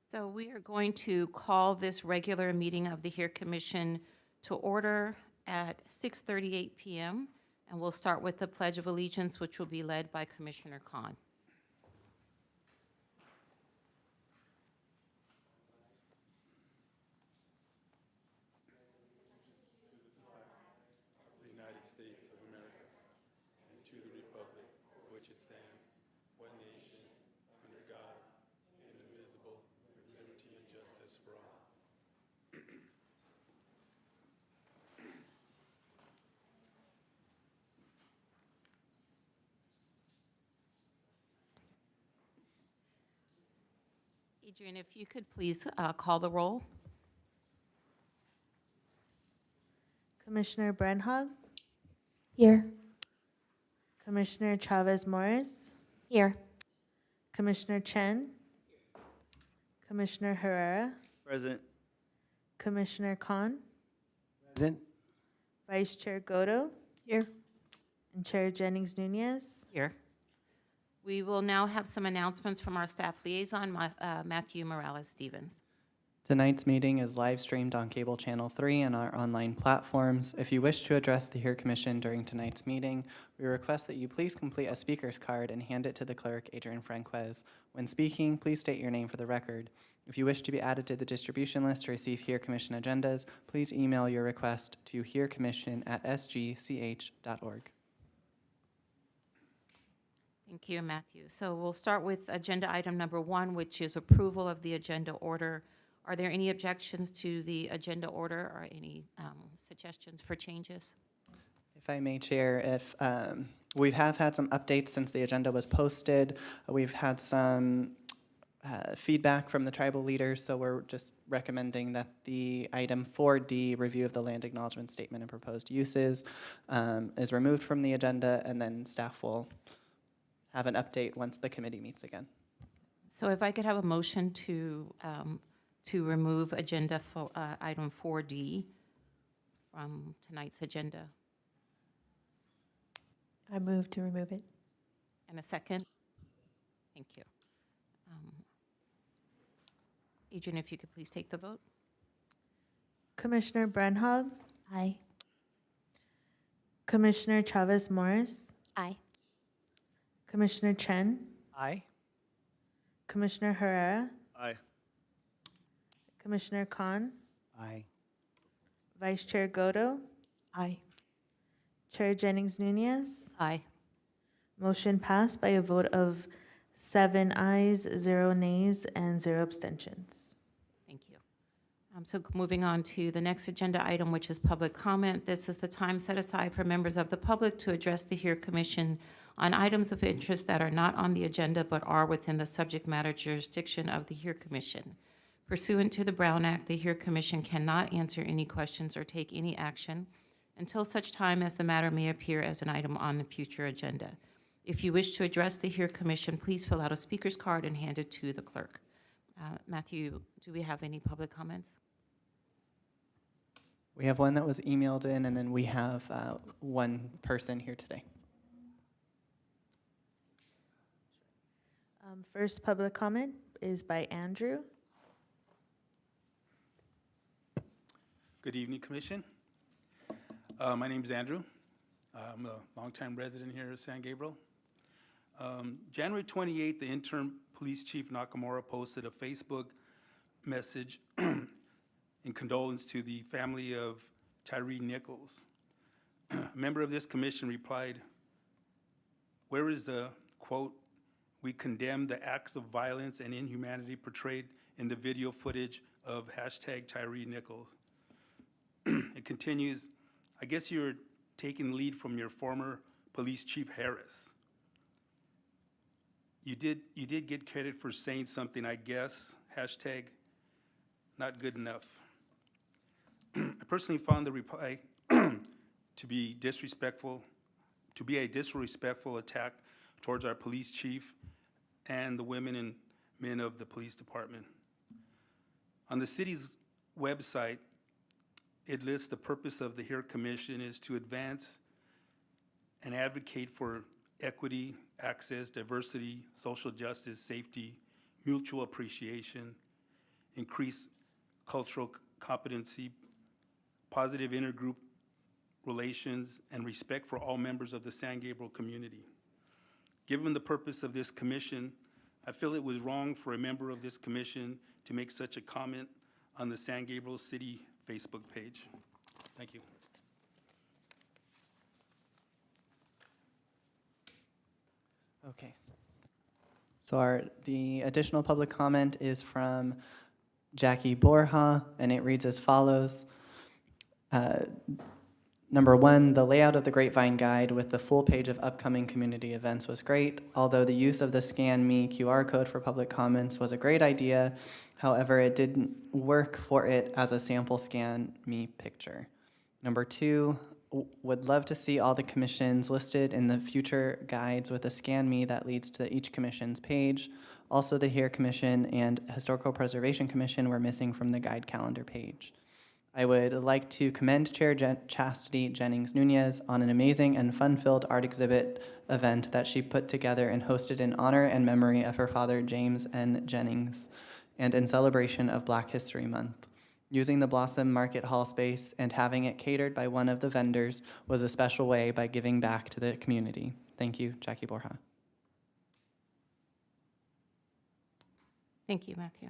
So we are going to call this regular meeting of the HERE Commission to order at 6:38 PM. And we'll start with the Pledge of Allegiance, which will be led by Commissioner Khan. The United States of America, and to the republic for which it stands, one nation, under God, indivisible, with liberty and justice for all. Adrian, if you could please call the roll. Commissioner Brenhog, Here. Commissioner Chavez Morris, Here. Commissioner Chen, Commissioner Herrera, Present. Commissioner Khan, Present. Vice Chair Godo, Here. and Chair Jennings Nunez. Here. We will now have some announcements from our staff liaison, Matthew Morales-Stevens. Tonight's meeting is live streamed on Cable Channel 3 and our online platforms. If you wish to address the HERE Commission during tonight's meeting, we request that you please complete a speaker's card and hand it to the clerk, Adrian Franquez. When speaking, please state your name for the record. If you wish to be added to the distribution list to receive HERE Commission agendas, please email your request to herecommission@sgch.org. Thank you, Matthew. So we'll start with agenda item number 1, which is approval of the agenda order. Are there any objections to the agenda order or any suggestions for changes? If I may, Chair, we have had some updates since the agenda was posted. We've had some feedback from the tribal leaders, so we're just recommending that the item 4D, review of the land acknowledgement statement and proposed uses, is removed from the agenda, and then staff will have an update once the committee meets again. So if I could have a motion to remove agenda for item 4D from tonight's agenda, I move to remove it. and a second? Thank you. Adrian, if you could please take the vote. Commissioner Brenhog, Aye. Commissioner Chavez Morris, Aye. Commissioner Chen, Aye. Commissioner Herrera, Aye. Commissioner Khan, Aye. Vice Chair Godo, Aye. Chair Jennings Nunez. Aye. Motion passed by a vote of 7 ayes, 0 nays, and 0 abstentions. Thank you. So moving on to the next agenda item, which is public comment. This is the time set aside for members of the public to address the HERE Commission on items of interest that are not on the agenda but are within the subject matter jurisdiction of the HERE Commission. Pursuant to the Brown Act, the HERE Commission cannot answer any questions or take any action until such time as the matter may appear as an item on the future agenda. If you wish to address the HERE Commission, please fill out a speaker's card and hand it to the clerk. Matthew, do we have any public comments? We have one that was emailed in, and then we have one person here today. First public comment is by Andrew. Good evening, Commission. My name is Andrew. I'm a longtime resident here of San Gabriel. January 28th, the interim police chief Nakamura posted a Facebook message in condolence to the family of Tyree Nichols. A member of this commission replied, "Where is the, quote, we condemn the acts of violence and inhumanity portrayed in the video footage of hashtag Tyree Nichols." It continues, "I guess you're taking lead from your former police chief Harris. You did get credit for saying something, I guess, hashtag not good enough." I personally found the reply to be a disrespectful attack towards our police chief and the women and men of the police department. On the city's website, it lists the purpose of the HERE Commission is to advance and advocate for equity, access, diversity, social justice, safety, mutual appreciation, increase cultural competency, positive intergroup relations, and respect for all members of the San Gabriel community. Given the purpose of this commission, I feel it was wrong for a member of this commission to make such a comment on the San Gabriel City Facebook page. Thank you. Okay. So the additional public comment is from Jackie Borja, and it reads as follows. Number 1, the layout of the Grapevine Guide with the full page of upcoming community events was great, although the use of the Scan Me QR code for public comments was a great idea. However, it didn't work for it as a sample Scan Me picture. Number 2, would love to see all the commissions listed in the future guides with a Scan Me that leads to each commission's page. Also, the HERE Commission and Historical Preservation Commission were missing from the guide calendar page. I would like to commend Chair Chastity Jennings Nunez on an amazing and fun-filled art exhibit event that she put together and hosted in honor and memory of her father, James N. Jennings, and in celebration of Black History Month. Using the Blossom Market Hall space and having it catered by one of the vendors was a special way by giving back to the community. Thank you, Jackie Borja. Thank you, Matthew.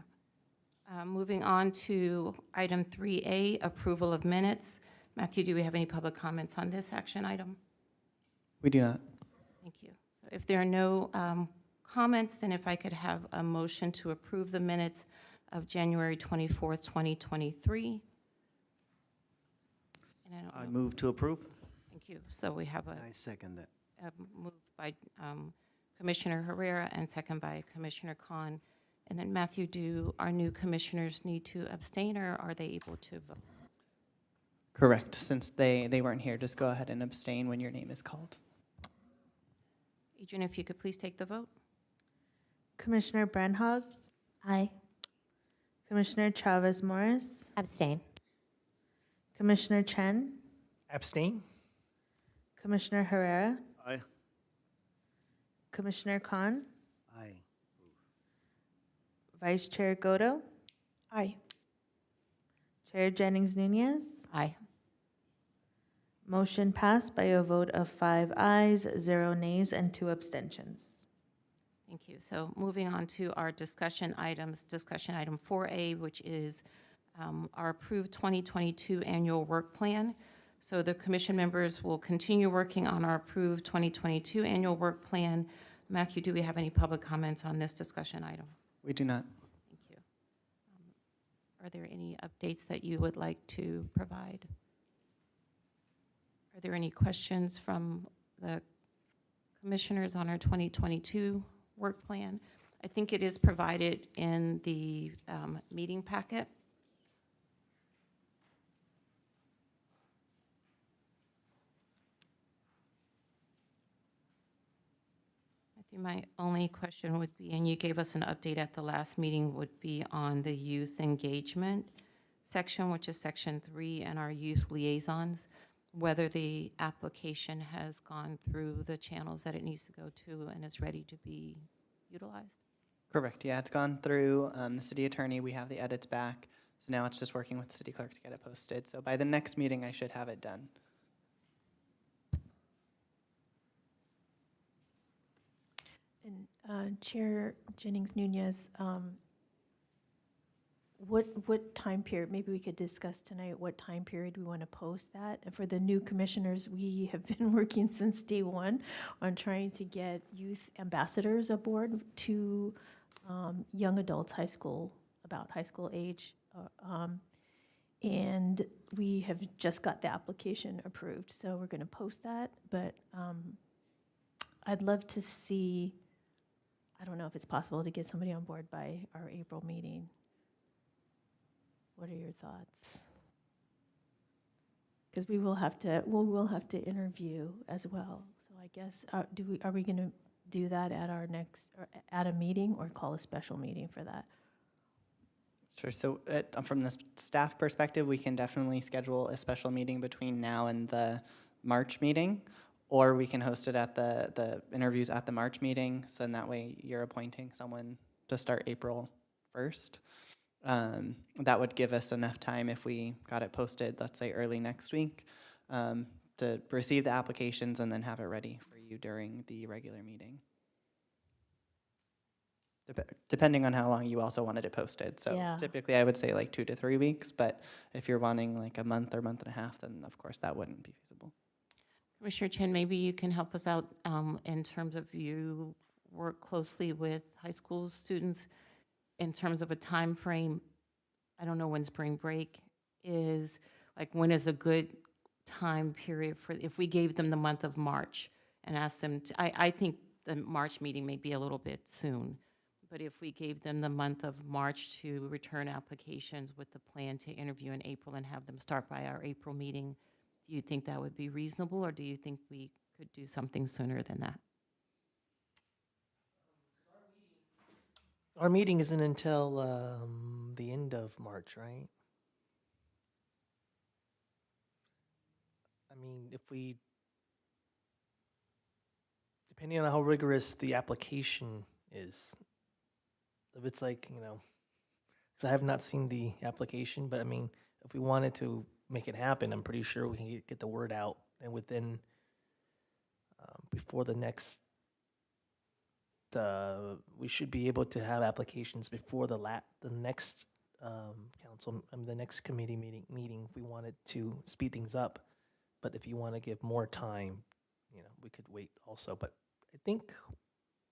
Moving on to item 3A, approval of minutes. Matthew, do we have any public comments on this action item? We do not. Thank you. So if there are no comments, then if I could have a motion to approve the minutes of January 24th, 2023. And I don't I know- move to approve. Thank you. So we have I second that. a move by Commissioner Herrera and second by Commissioner Khan. And then Matthew, do our new commissioners need to abstain, or are they able to vote? Correct. Since they weren't here, just go ahead and abstain when your name is called. Adrian, if you could please take the vote. Commissioner Brandhog, Aye. Commissioner Chavez Morris, Abstain. Commissioner Chen, Abstain? Commissioner Herrera, Aye. Commissioner Khan, Aye. Vice Chair Godo, Aye. Chair Jennings Nunez. Aye. Motion passed by a vote of 5 ayes, 0 nays, and 2 abstentions. Thank you. So moving on to our discussion items, discussion item 4A, which is our approved 2022 annual work plan. So the commission members will continue working on our approved 2022 annual work plan. Matthew, do we have any public comments on this discussion item? We do not. Thank you. Are there any updates that you would like to provide? Are there any questions from the commissioners on our 2022 work plan? I think it is provided in the meeting packet. Matthew, my only question would be, and you gave us an update at the last meeting, would be on the youth engagement section, which is section 3, and our youth liaisons, whether the application has gone through the channels that it needs to go to and is ready to be utilized? Correct. Yeah, it's gone through the city attorney. We have the edits back. So now it's just working with the city clerk to get it posted. So by the next meeting, I should have it done. And Chair Jennings Nunez, what time period, maybe we could discuss tonight what time period we want to post that? And for the new commissioners, we have been working since day one on trying to get youth ambassadors aboard to young adults, about high school age. And we have just got the application approved, so we're going to post that. But I'd love to see, I don't know if it's possible to get somebody on board by our April meeting. What are your thoughts? Because we will have to interview as well. So I guess, are we going to do that at our next, or at a meeting, or call a special meeting for that? Sure. So from the staff perspective, we can definitely schedule a special meeting between now and the March meeting, or we can host it at the interviews at the March meeting. So in that way, you're appointing someone to start April 1st. That would give us enough time if we got it posted, let's say early next week, to receive the applications and then have it ready for you during the regular meeting. Depending on how long you also wanted it posted. So Yeah. typically I would say like 2 to 3 weeks, but if you're wanting like a month or month and a half, then of course that wouldn't be feasible. Commissioner Chen, maybe you can help us out in terms of you work closely with high school students in terms of a time frame. I don't know when spring break is, like when is a good time period for, if we gave them the month of March and asked them, I think the March meeting may be a little bit soon, but if we gave them the month of March to return applications with the plan to interview in April and have them start by our April meeting, do you think that would be reasonable, or do you think we could do something sooner than that? Our meeting isn't until the end of March, right? I mean, depending on how rigorous the application is, if it's like, because I have not seen the application, but I mean, if we wanted to make it happen, I'm pretty sure we can get the word out, and within, before the next, we should be able to have applications before the next the next committee meeting if we wanted to speed things up. But if you want to give more time, we could wait also. But I think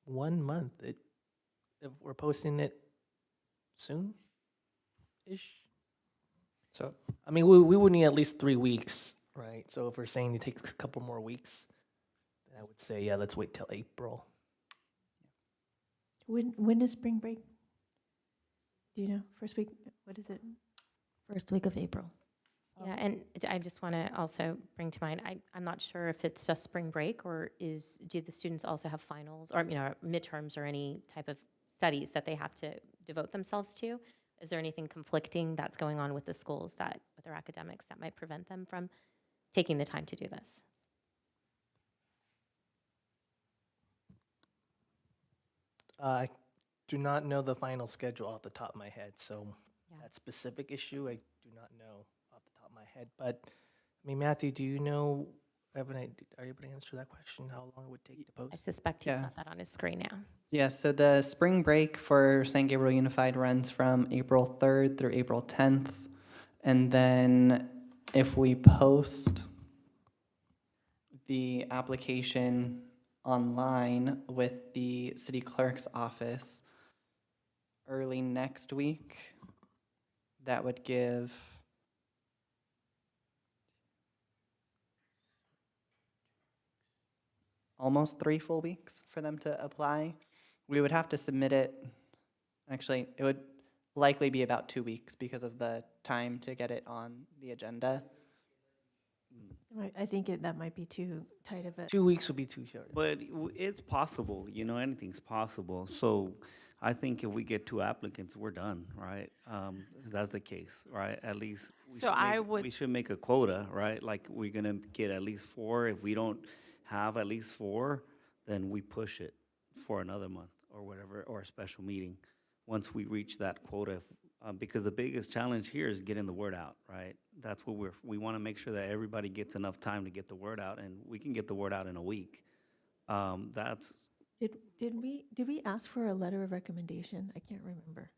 1 month, if we're posting it soon-ish. So I mean, we would need at least 3 weeks, right? So if we're saying it takes a couple more weeks, then I would say, yeah, let's wait till April. When is spring break? Do you know? First week, what is it? First week of April. Yeah, and I just want to also bring to mind, I'm not sure if it's just spring break or do the students also have finals or, midterms or any type of studies that they have to devote themselves to? Is there anything conflicting that's going on with the schools with their academics that might prevent them from taking the time to do this? I do not know the final schedule off the top of my head, so Yeah. that specific issue, I do not know off the top of my head. But, I mean, Matthew, do you know, are you able to answer that question, how long it would take to I post? suspect he's Yeah. got that on his screen now. yeah, so the spring break for San Gabriel Unified runs from April 3rd through April 10th. And then if we post the application online with the city clerk's office early next week, that would give almost 3 full weeks for them to apply. We would have to submit it, actually, it would likely be about 2 weeks because of the time to get it on the agenda. I think that might be too tight of a. 2 weeks would be too short. But it's possible, anything's possible. So I think if we get 2 applicants, we're done, right? If that's the case, right? At least we should make a quota, right? Like we're gonna get at least 4. If we don't have at least 4, then we push it for another month or whatever, or a special meeting once we reach that quota. Because the biggest challenge here is getting the word out, right? That's what we want to make sure that everybody gets enough time to get the word out, and we can get the word out in a week. Did we ask for a letter of recommendation? I can't remember.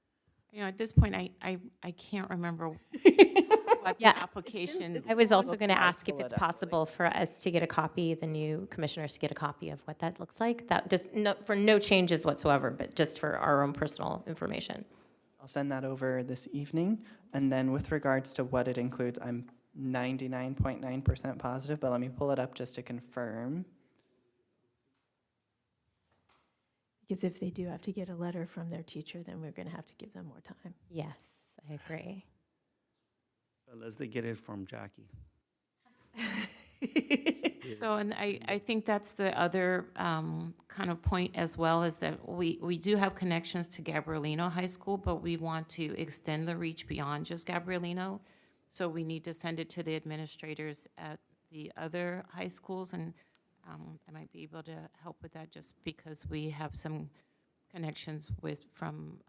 At this point, I can't remember what Yeah, the application. I was also Look, going to I'll ask if pull it's it up really possible for us to get a copy, the new commissioners to get a copy of what that looks like. That just for no changes whatsoever, but just for our own personal information. I'll send that over this evening. And then with regards to what it includes, I'm 99.9% positive, but let me pull it up just to confirm. Because if they do have to get a letter from their teacher, then we're going to have to give them more time. Yes, I agree. Unless they get it from Jackie. So, and I think that's the other kind of point as well, is that we do have connections to Gabrielino High School, but we want to extend the reach beyond just Gabrielino. So we need to send it to the administrators at the other high schools, and I might be able to help with that just because we have some connections from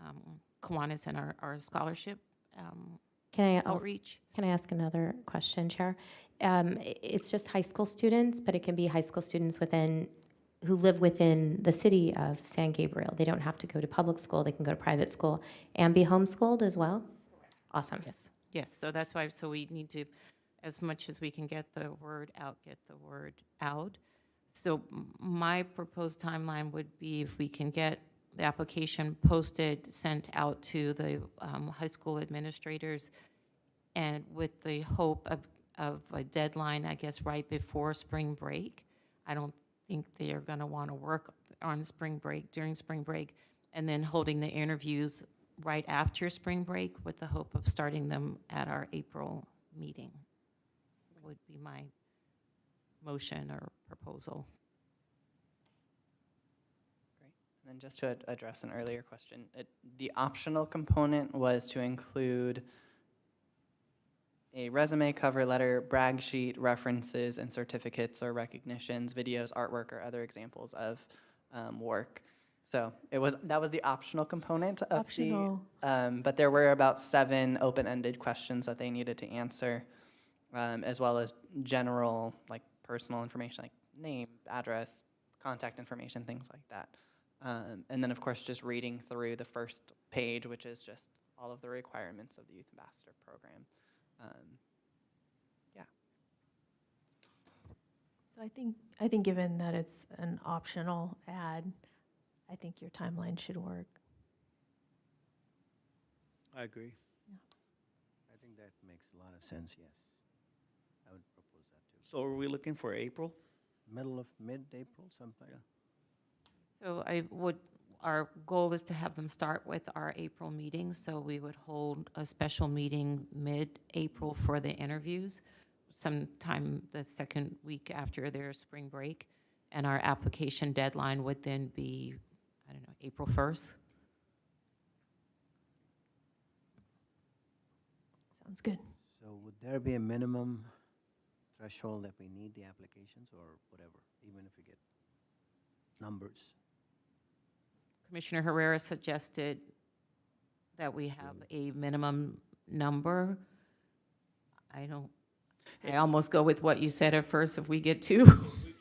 Kiwanis and our scholarship Can I also, outreach. can I ask another question, Chair? It's just high school students, but it can be high school students who live within the city of San Gabriel. They don't have to go to public school, they can go to private school and be homeschooled as well? Awesome. Yes, yes, so that's why, so we need to, as much as we can get the word out, get the word out. So my proposed timeline would be if we can get the application posted, sent out to the high school administrators, and with the hope of a deadline, I guess, right before spring break. I don't think they are gonna wanna work on spring break, during spring break, and then holding the interviews right after spring break with the hope of starting them at our April meeting, would be my motion or proposal. Great. And then just to address an earlier question, the optional component was to include a resume, cover letter, brag sheet, references, and certificates or recognitions, videos, artwork, or other examples of work. So that was the optional component of Optional. but there were about 7 open-ended questions that they needed to answer, as well as general, like, personal information, like name, address, contact information, things like that. And then, of course, just reading through the first page, which is just all of the requirements of the Youth Ambassador Program. Yeah. So I think given that it's an optional ad, I think your timeline should work. I agree. I think that makes a lot of sense, yes. I would propose that too. So are we looking for April? Mid-April sometime? Yeah. So our goal is to have them start with our April meeting, so we would hold a special meeting mid-April for the interviews, sometime the second week after their spring break, and our application deadline would then be, I don't know, April 1st? Sounds good. So would there be a minimum threshold that we need the applications or whatever, even if we get numbers? Commissioner Herrera suggested that we have a minimum number. I almost go with what you said at first, if we get 2.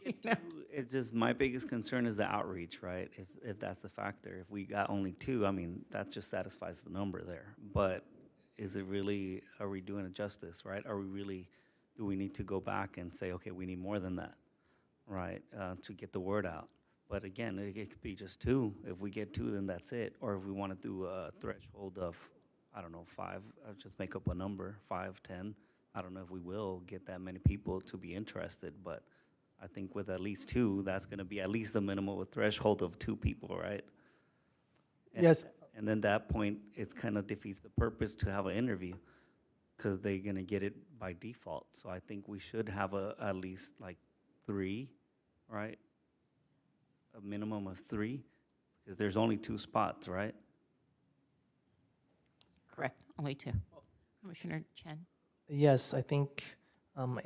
you know? It's just, my biggest concern is the outreach, right? If that's the factor. If we got only 2, I mean, that just satisfies the number there. But is it really, are we doing it justice, right? Do we need to go back and say, okay, we need more than that, right, to get the word out? But again, it could be just 2. If we get 2, then that's it. Or if we want to do a threshold of, I don't know, 5, just make up a number, 5, 10. I don't know if we will get that many people to be interested, but I think with at least 2, that's going to be at least a minimum threshold of 2 people, right? And, Yes. And then that point, it's kind of defeats the purpose to have an interview because they're going to get it by default. So I think we should have at least like 3, right? A minimum of 3, because there's only 2 spots, right? Correct, only 2. Commissioner Chen? Yes, I think, I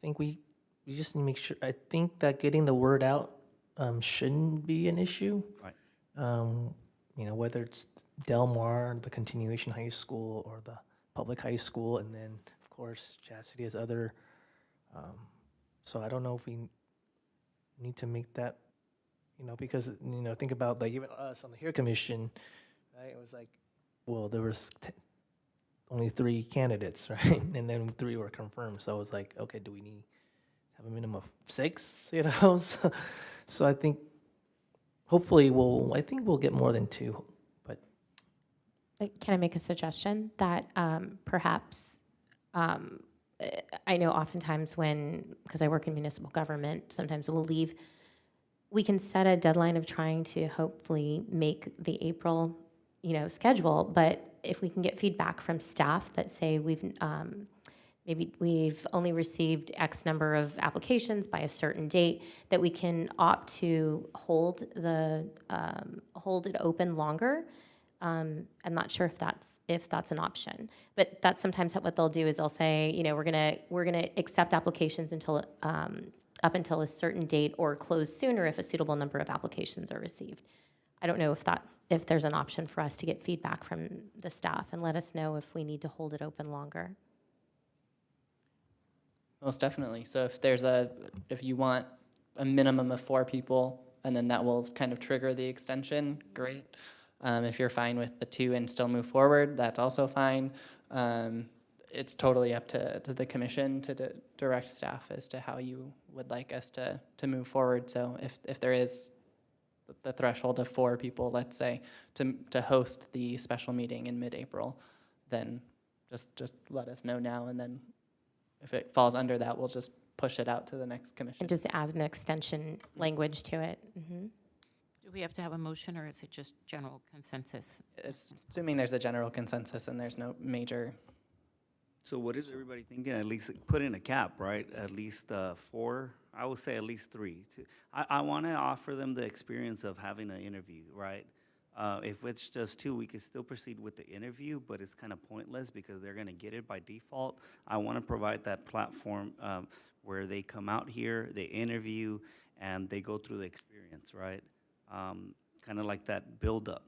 think we just need to make sure, I think that getting the word out shouldn't be an issue. Right. Whether it's Del Mar, the continuation high school, or the public high school, and then, of course, Chastity has other, so I don't know if we need to make that, because, think about, like, even us on the HERE Commission, right? It was like, well, there was only 3 candidates, right? And then 3 were confirmed. So I was like, okay, do we need to have a minimum of 6, So I think, hopefully, I think we'll get more than 2, but. Can I make a suggestion that perhaps, I know oftentimes because I work in municipal government, sometimes we can set a deadline of trying to hopefully make the April, schedule, but if we can get feedback from staff that say maybe we've only received X number of applications by a certain date, that we can opt to hold it open longer. I'm not sure if that's an option, but that's sometimes what they'll do is they'll say, we're gonna accept applications until up until a certain date or close sooner if a suitable number of applications are received. I don't know if there's an option for us to get feedback from the staff and let us know if we need to hold it open longer. Most definitely. So if you want a minimum of 4 people, and then that will kind of trigger the extension, great. If you're fine with the 2 and still move forward, that's also fine. It's totally up to the commission to direct staff as to how you would like us to move forward. So if there is the threshold of 4 people, let's say, to host the special meeting in mid-April, then just let us know now, and then if it falls under that, we'll just push it out to the next commission. And just add an extension language to it. Mm-hmm. Do we have to have a motion, or is it just general consensus? Assuming there's a general consensus and there's no major. So what is everybody thinking? At least put in a cap, right? At least 4, I would say at least 3. I want to offer them the experience of having an interview, right? If it's just 2, we could still proceed with the interview, but it's kind of pointless because they're going to get it by default. I want to provide that platform where they come out here, they interview, and they go through the experience, right? Kind of like that build-up.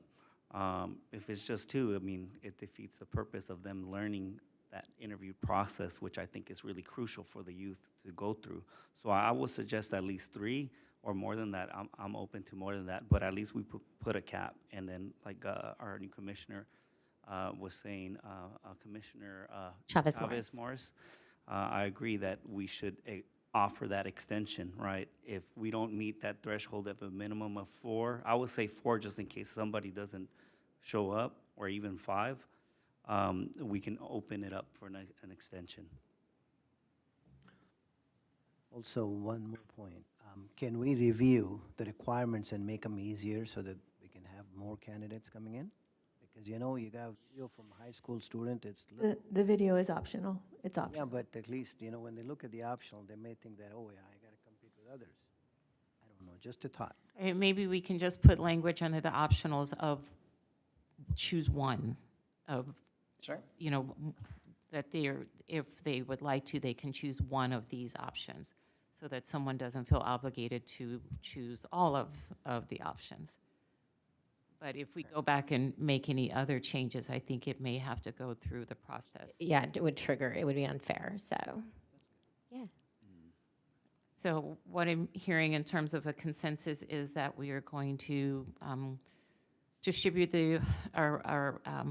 If it's just 2, I mean, it defeats the purpose of them learning that interview process, which I think is really crucial for the youth to go through. So I would suggest at least 3 or more than that. I'm open to more than that, but at least we put a cap. And then, like our new commissioner was saying, Commissioner Chavez Morris, I agree that we should offer that extension, right? If we don't meet that threshold of a minimum of 4, I would say 4 just in case somebody doesn't show up, or even 5. We can open it up for an extension. Also, one more point. Can we review the requirements and make them easier so that we can have more candidates coming in? Because, you know, you got video from a high school student, it's The video is optional. It's yeah, optional. but at least, you know, when they look at the optional, they may think that, oh, yeah, I got to compete with others. I don't know, just a thought. Maybe we can just put language under the optionals of choose one of, Sure. you know, that if they would like to, they can choose one of these options, so that someone doesn't feel obligated to choose all of the options. But if we go back and make any other changes, I think it may have to go through the process. Yeah, it would trigger, it would be unfair, so, yeah. So what I'm hearing in terms of a consensus is that we are going to distribute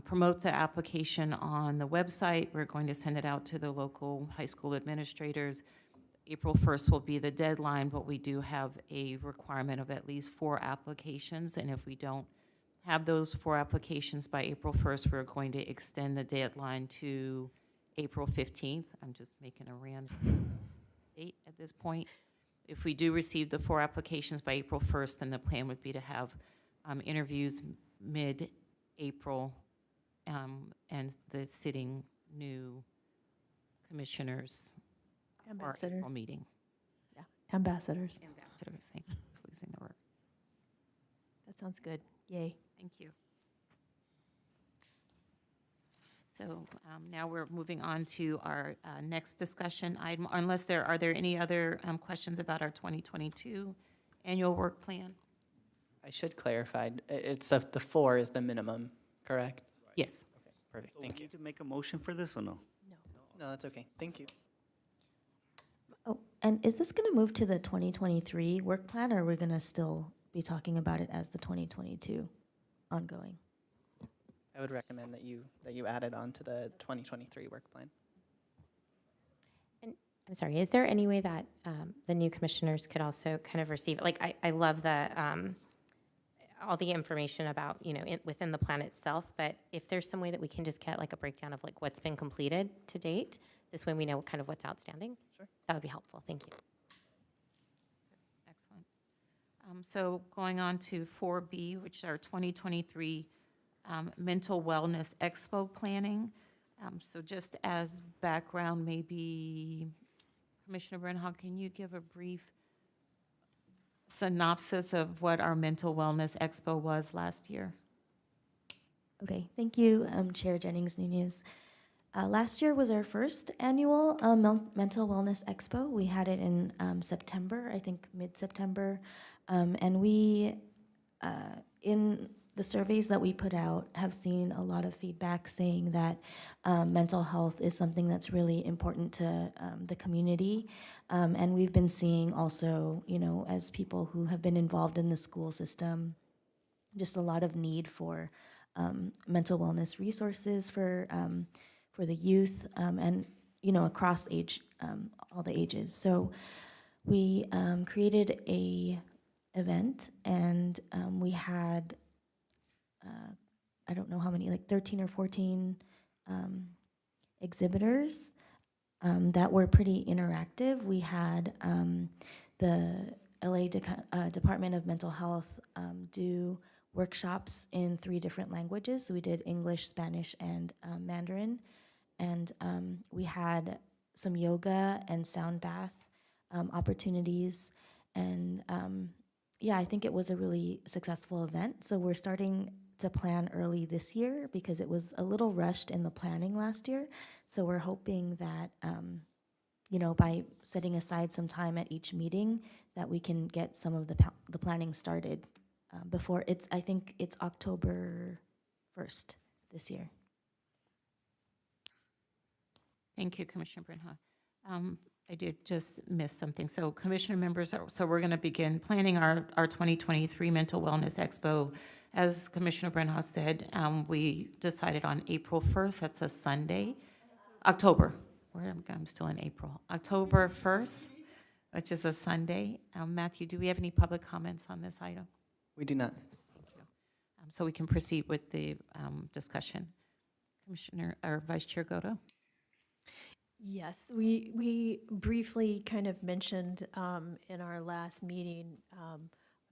promote the application on the website. We're going to send it out to the local high school administrators. April 1st will be the deadline, but we do have a requirement of at least 4 applications. And if we don't have those 4 applications by April 1st, we're going to extend the deadline to April 15th. I'm just making a random date at this point. If we do receive the 4 applications by April 1st, then the plan would be to have interviews mid-April, and the sitting new commissioners for Ambassador. April meeting. Yeah, ambassadors. Ambassadors, thank you. I was losing the word. That sounds good. Yay. Thank you. So now we're moving on to our next discussion item, unless are there any other questions about our 2022 annual work plan? I should clarify, it's the 4 is the minimum, correct? Yes. Okay, perfect, So we thank you. need to make a motion for this or no? No, that's okay, thank you. Oh, and is this going to move to the 2023 work plan, or are we going to still be talking about it as the 2022 ongoing? I would recommend that you add it on to the 2023 work plan. I'm sorry, is there any way that the new commissioners could also kind of receive, like, I love the, all the information about, you know, within the plan itself, but if there's some way that we can just get like a breakdown of like what's been completed to date, this way we know kind of what's outstanding. Sure. That would be helpful, thank you. Excellent. So going on to 4B, which is our 2023 Mental Wellness Expo planning. So just as background, maybe Commissioner Brenhall, can you give a brief synopsis of what our Mental Wellness Expo was last year? Okay, thank you, Chair Jennings Nunez. Last year was our first annual Mental Wellness Expo. We had it in September, I think mid-September, and we in the surveys that we put out, have seen a lot of feedback saying that mental health is something that's really important to the community. And we've been seeing also, you know, as people who have been involved in the school system, just a lot of need for mental wellness resources for the youth, and, you know, across all the ages. So we created a event, and we had, I don't know how many, like 13 or 14 exhibitors that were pretty interactive. We had the LA Department of Mental Health do workshops in 3 different languages. So we did English, Spanish, and Mandarin. And we had some yoga and sound bath opportunities. And yeah, I think it was a really successful event. So we're starting to plan early this year because it was a little rushed in the planning last year. So we're hoping that, you know, by setting aside some time at each meeting, that we can get some of the planning started before I think it's October 1st this year. Thank you, Commissioner Brinha. I did just miss something. So commissioner members, so we're going to begin planning our 2023 Mental Wellness Expo. As Commissioner Brinha said, we decided on April 1st, that's a Sunday. October, I'm still in April. October 1st, which is a Sunday. Matthew, do we have any public comments on this item? We do not. Thank you. So we can proceed with the discussion. Commissioner, or Vice Chair Goto? Yes, we briefly kind of mentioned in our last meeting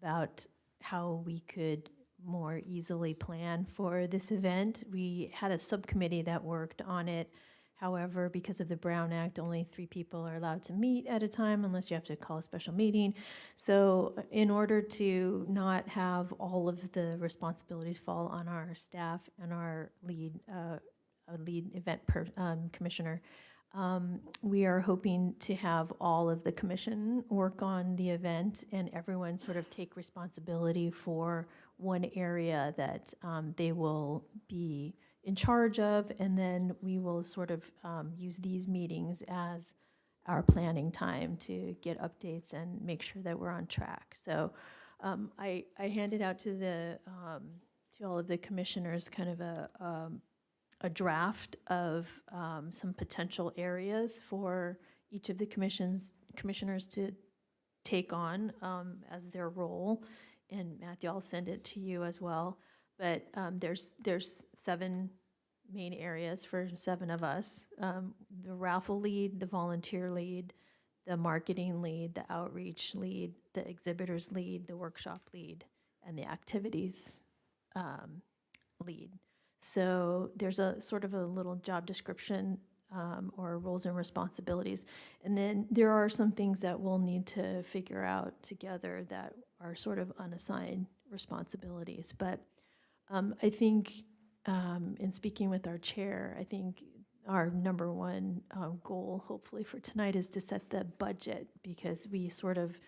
about how we could more easily plan for this event. We had a subcommittee that worked on it. However, because of the Brown Act, only 3 people are allowed to meet at a time unless you have to call a special meeting. So in order to not have all of the responsibilities fall on our staff and our lead event commissioner, we are hoping to have all of the commission work on the event and everyone sort of take responsibility for one area that they will be in charge of, and then we will sort of use these meetings as our planning time to get updates and make sure that we're on track. So I handed out to all of the commissioners kind of a draft of some potential areas for each of the commissioners to take on as their role. And Matthew, I'll send it to you as well. But there's 7 main areas for 7 of us. The raffle lead, the volunteer lead, the marketing lead, the outreach lead, the exhibitors lead, the workshop lead, and the activities lead. So there's a sort of a little job description or roles and responsibilities. And then there are some things that we'll need to figure out together that are sort of unassigned responsibilities. But I think in speaking with our chair, I think our number one goal, hopefully for tonight, is to set the budget, because we sort of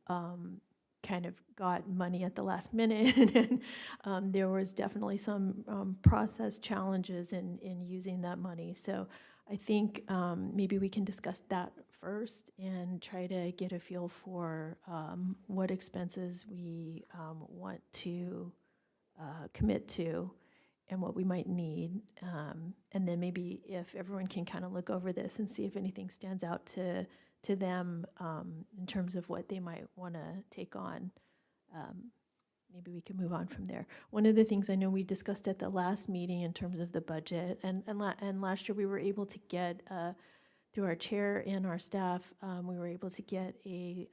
kind of got money at the last minute, and there was definitely some process challenges in using that money. So I think maybe we can discuss that first and try to get a feel for what expenses we want to commit to and what we might need. And then maybe if everyone can kind of look over this and see if anything stands out to them in terms of what they might want to take on, maybe we can move on from there. One of the things I know we discussed at the last meeting in terms of the budget, and last year we were able to get, through our chair and our staff, we were able to get a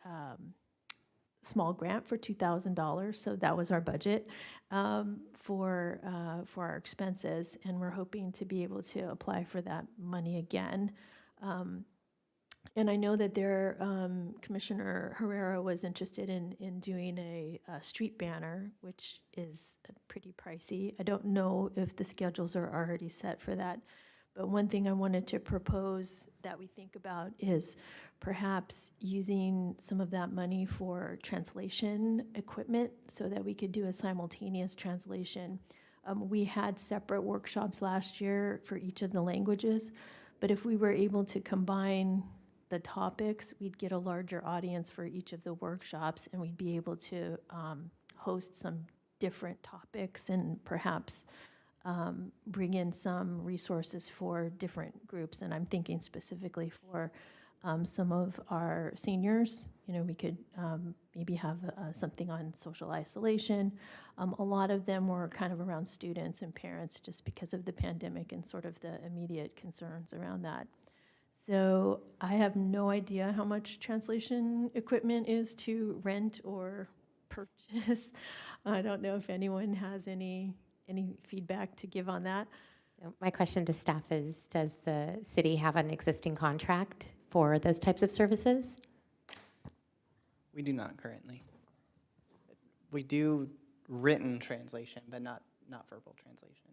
small grant for $2,000. So that was our budget for our expenses, and we're hoping to be able to apply for that money again. And I know that Commissioner Herrera was interested in doing a street banner, which is pretty pricey. I don't know if the schedules are already set for that, But one thing I wanted to propose that we think about is perhaps using some of that money for translation equipment so that we could do a simultaneous translation. We had separate workshops last year for each of the languages, but if we were able to combine the topics, we'd get a larger audience for each of the workshops, and we'd be able to host some different topics and perhaps bring in some resources for different groups. And I'm thinking specifically for some of our seniors. You know, we could maybe have something on social isolation. A lot of them were kind of around students and parents just because of the pandemic and sort of the immediate concerns around that. So I have no idea how much translation equipment is to rent or purchase. I don't know if anyone has any feedback to give on that. So my question to staff is, does the city have an existing contract for those types of services? We do not currently. We do written translation, but not verbal translation.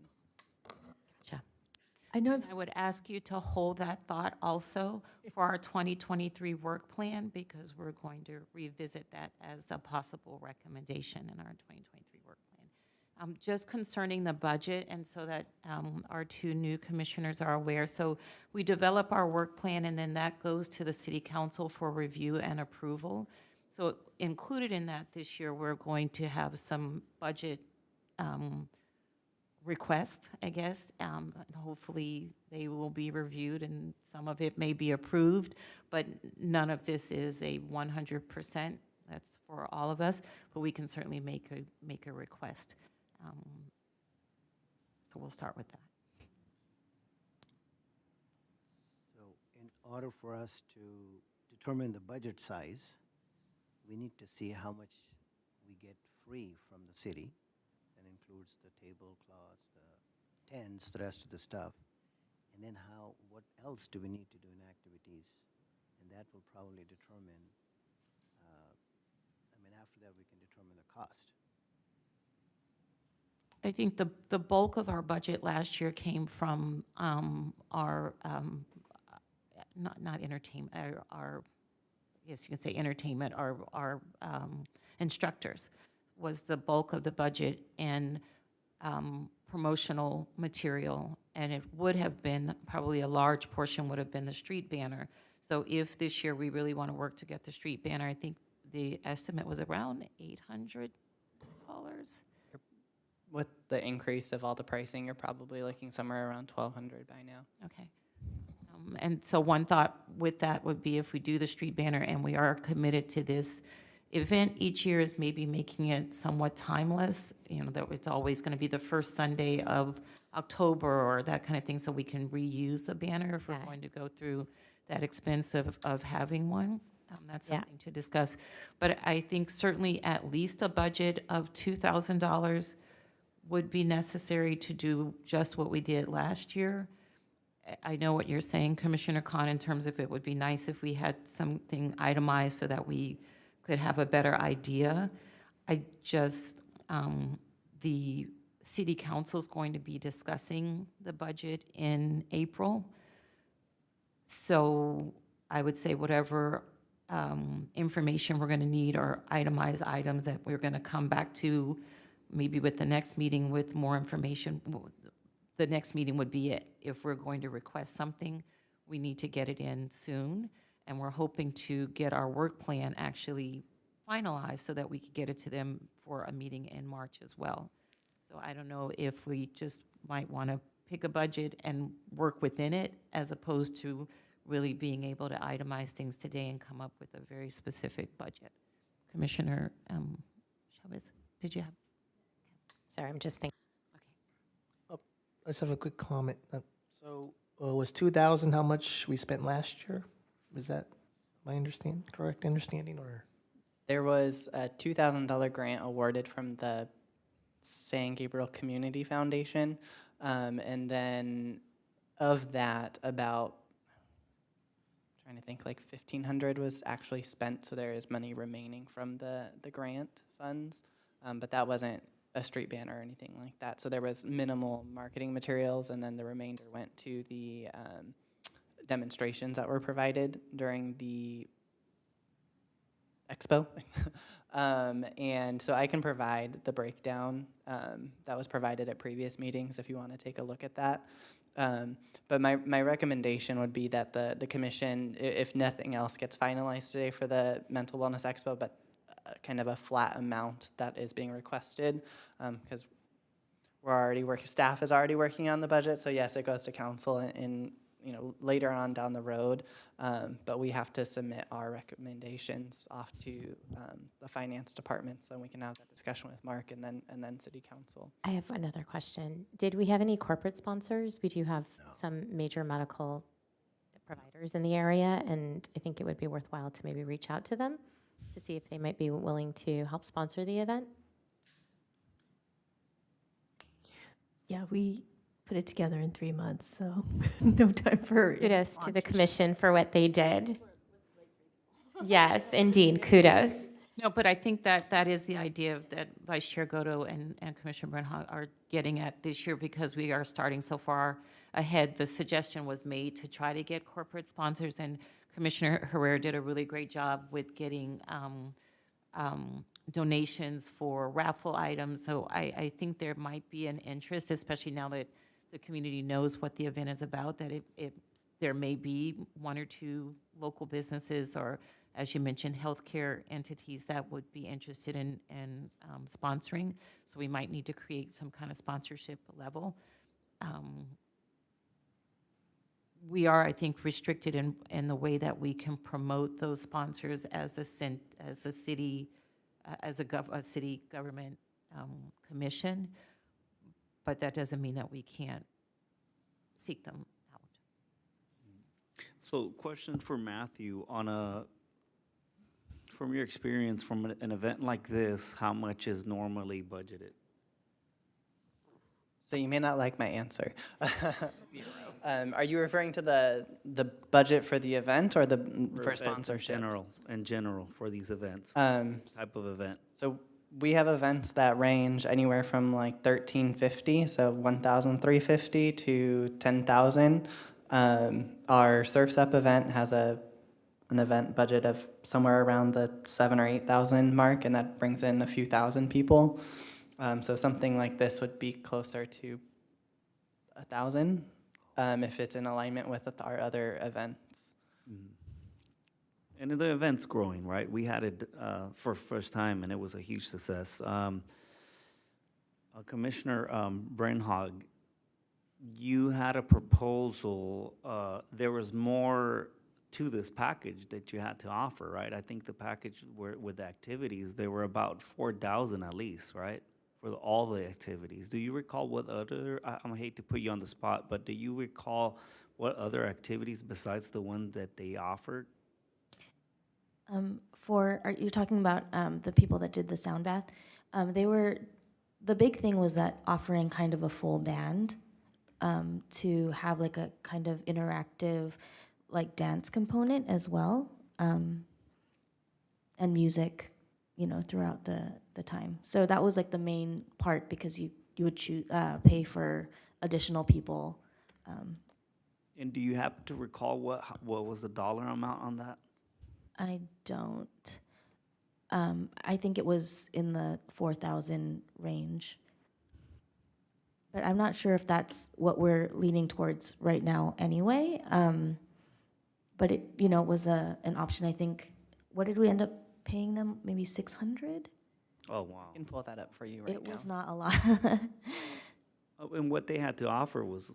Gotcha. I know I would ask you to hold that thought also for our 2023 work plan, because we're going to revisit that as a possible recommendation in our 2023 work plan. Just concerning the budget, and so that our two new commissioners are aware. So we develop our work plan, and then that goes to the city council for review and approval. So included in that this year, we're going to have some budget requests, I guess. And hopefully they will be reviewed and some of it may be approved, but none of this is a 100%. That's for all of us, but we can certainly make a request. So we'll start with that. So in order for us to determine the budget size, we need to see how much we get free from the city. That includes the tablecloths, the tents, the rest of the stuff. And then what else do we need to do in activities? And that will probably determine, after that we can determine the cost. I think the bulk of our budget last year came from our, not entertainment, our, yes, you can say entertainment, our instructors was the bulk of the budget, and promotional material, and it would have been, probably a large portion would have been the street banner. So if this year we really want to work to get the street banner, I think the estimate was around $800. With the increase of all the pricing, you're probably looking somewhere around $1,200 by now. Okay. And so one thought with that would be, if we do the street banner and we are committed to this event each year, is maybe making it somewhat timeless, you know, that it's always going to be the first Sunday of October or that kind of thing, so we can reuse the banner if we're going to go through that expense of having one. That's something to discuss. But I think certainly at least a budget of $2,000 would be necessary to do just what we did last year. I know what you're saying, Commissioner Khan, in terms of it would be nice if we had something itemized so that we could have a better idea. I just, the city council is going to be discussing the budget in April. So I would say whatever information we're going to need are itemized items that we're going to come back to, maybe with the next meeting with more information. The next meeting would be it. If we're going to request something, we need to get it in soon. And we're hoping to get our work plan actually finalized so that we could get it to them for a meeting in March as well. So I don't know if we just might want to pick a budget and work within it, as opposed to really being able to itemize things today and come up with a very specific budget. Commissioner Chavez, did you have? Sorry, I'm just thinking. Okay. I just have a quick comment. So was 2,000 how much we spent last year? Is that my correct understanding, or? There was a $2,000 grant awarded from the San Gabriel Community Foundation. And then of that, about, trying to think, like 1,500 was actually spent. So there is money remaining from the grant funds. But that wasn't a street banner or anything like that. So there was minimal marketing materials, and then the remainder went to the demonstrations that were provided during the expo. And so I can provide the breakdown that was provided at previous meetings if you want to take a look at that. But my recommendation would be that the commission, if nothing else gets finalized today for the Mental Wellness Expo, but kind of a flat amount that is being requested, because staff is already working on the budget. So yes, it goes to council in later on down the road, but we have to submit our recommendations off to the finance department so we can have that discussion with Mark and then city council. I have another question. Did we have any corporate sponsors? We do have some major medical providers in the area, and I think it would be worthwhile to maybe reach out to them to see if they might be willing to help sponsor the event. Yeah, we put it together in 3 months, so no time for Kudos to the sponsorships. commission for what they did. Yes, indeed, kudos. No, but I think that is the idea that Vice Chair Goto and Commissioner Bernhard are getting at this year, because we are starting so far ahead. The suggestion was made to try to get corporate sponsors, and Commissioner Herrera did a really great job with getting donations for raffle items. So I think there might be an interest, especially now that the community knows what the event is about, that there may be 1 or 2 local businesses or, as you mentioned, healthcare entities that would be interested in sponsoring. So we might need to create some kind of sponsorship level. We are, I think, restricted in the way that we can promote those sponsors as a city government commission, but that doesn't mean that we can't seek them out. So question for Matthew, from your experience from an event like this, how much is normally budgeted? So you may not like my answer. Are you referring to the budget for the event or for sponsorships? In general, for these events, this type of event. So we have events that range anywhere from like $1,350, so $1,350 to $10,000. Our Surf's Up event has an event budget of somewhere around the $7,000 or $8,000 mark, and that brings in a few thousand people. So something like this would be closer to 1,000 if it's in alignment with our other events. And the event's growing, right? We had it for first time, and it was a huge success. Commissioner Brenhag, you had a proposal. There was more to this package that you had to offer, right? I think the package with the activities, there were about 4,000 at least, right? For all the activities. Do you recall what other, I hate to put you on the spot, but do you recall what other activities besides the one that they offered? You're talking about the people that did the sound bath? The big thing was that offering kind of a full band to have like a kind of interactive like dance component as well, and music, throughout the time. So that was like the main part, because you would pay for additional people. And do you happen to recall what was the dollar amount on that? I don't. I think it was in the 4,000 range. But I'm not sure if that's what we're leaning towards right now anyway. But it, was an option. I think, what did we end up paying them? Maybe 600? Oh, wow. I can pull that up for you right now. It was not a lot. And what they had to offer was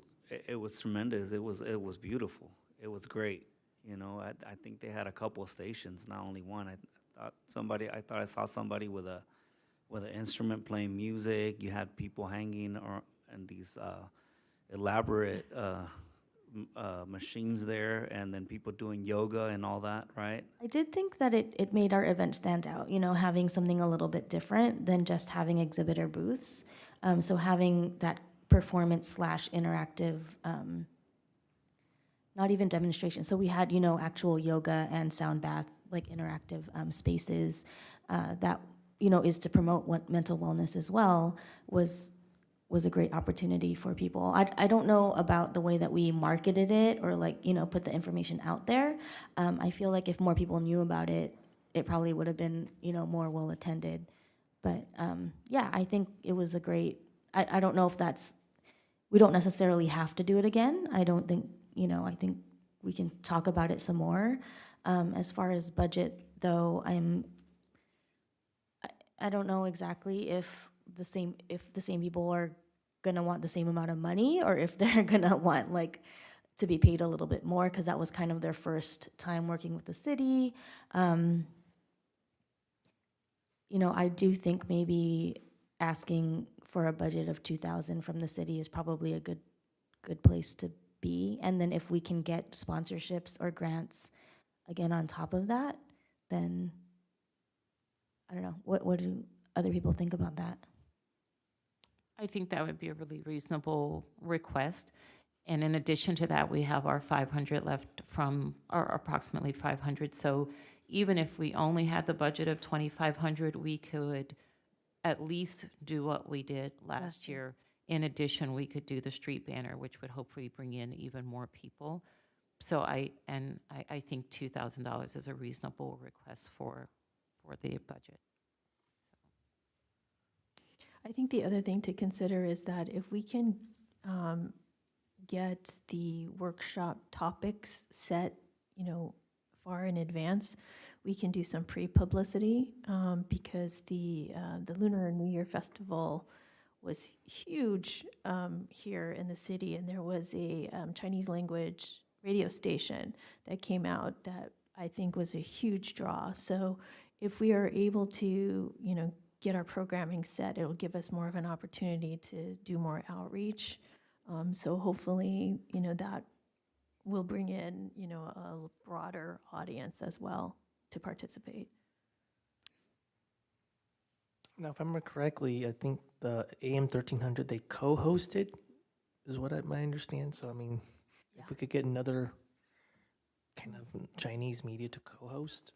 tremendous. It was beautiful. It was great. I think they had a couple of stations, not only one. I thought I saw somebody with an instrument playing music. You had people hanging and these elaborate machines there, and then people doing yoga and all that, right? I did think that it made our event stand out, having something a little bit different than just having exhibitor booths. So having that performance / interactive, not even demonstration. So we had, actual yoga and sound bath, like interactive spaces that is to promote mental wellness as well, was a great opportunity for people. I don't know about the way that we marketed it or like, put the information out there. I feel like if more people knew about it, it probably would have been, more well attended. But yeah, I think it was a great, I don't know if we don't necessarily have to do it again. I don't think, I think we can talk about it some more. As far as budget though, I don't know exactly if the same people are gonna want the same amount of money or if they're gonna want like to be paid a little bit more, because that was kind of their first time working with the city. I do think maybe asking for a budget of 2,000 from the city is probably a good place to be. And then if we can get sponsorships or grants again on top of that, then I don't know. What do other people think about that? I think that would be a really reasonable request. And in addition to that, we have our 500 left from, or approximately 500. So even if we only had the budget of 2,500, we could at least do what we did last year. In addition, we could do the street banner, which would hopefully bring in even more people. So I think $2,000 is a reasonable request for the budget. I think the other thing to consider is that if we can get the workshop topics set, far in advance, we can do some pre-publicity because the Lunar New Year Festival was huge here in the city, and there was a Chinese language radio station that came out that I think was a huge draw. So if we are able to, get our programming set, it'll give us more of an opportunity to do more outreach. So hopefully, that will bring in, a broader audience as well to participate. Now, if I remember correctly, I think the AM 1300 they co-hosted, is what I understand. So I mean, if we could get another kind of Chinese media to co-host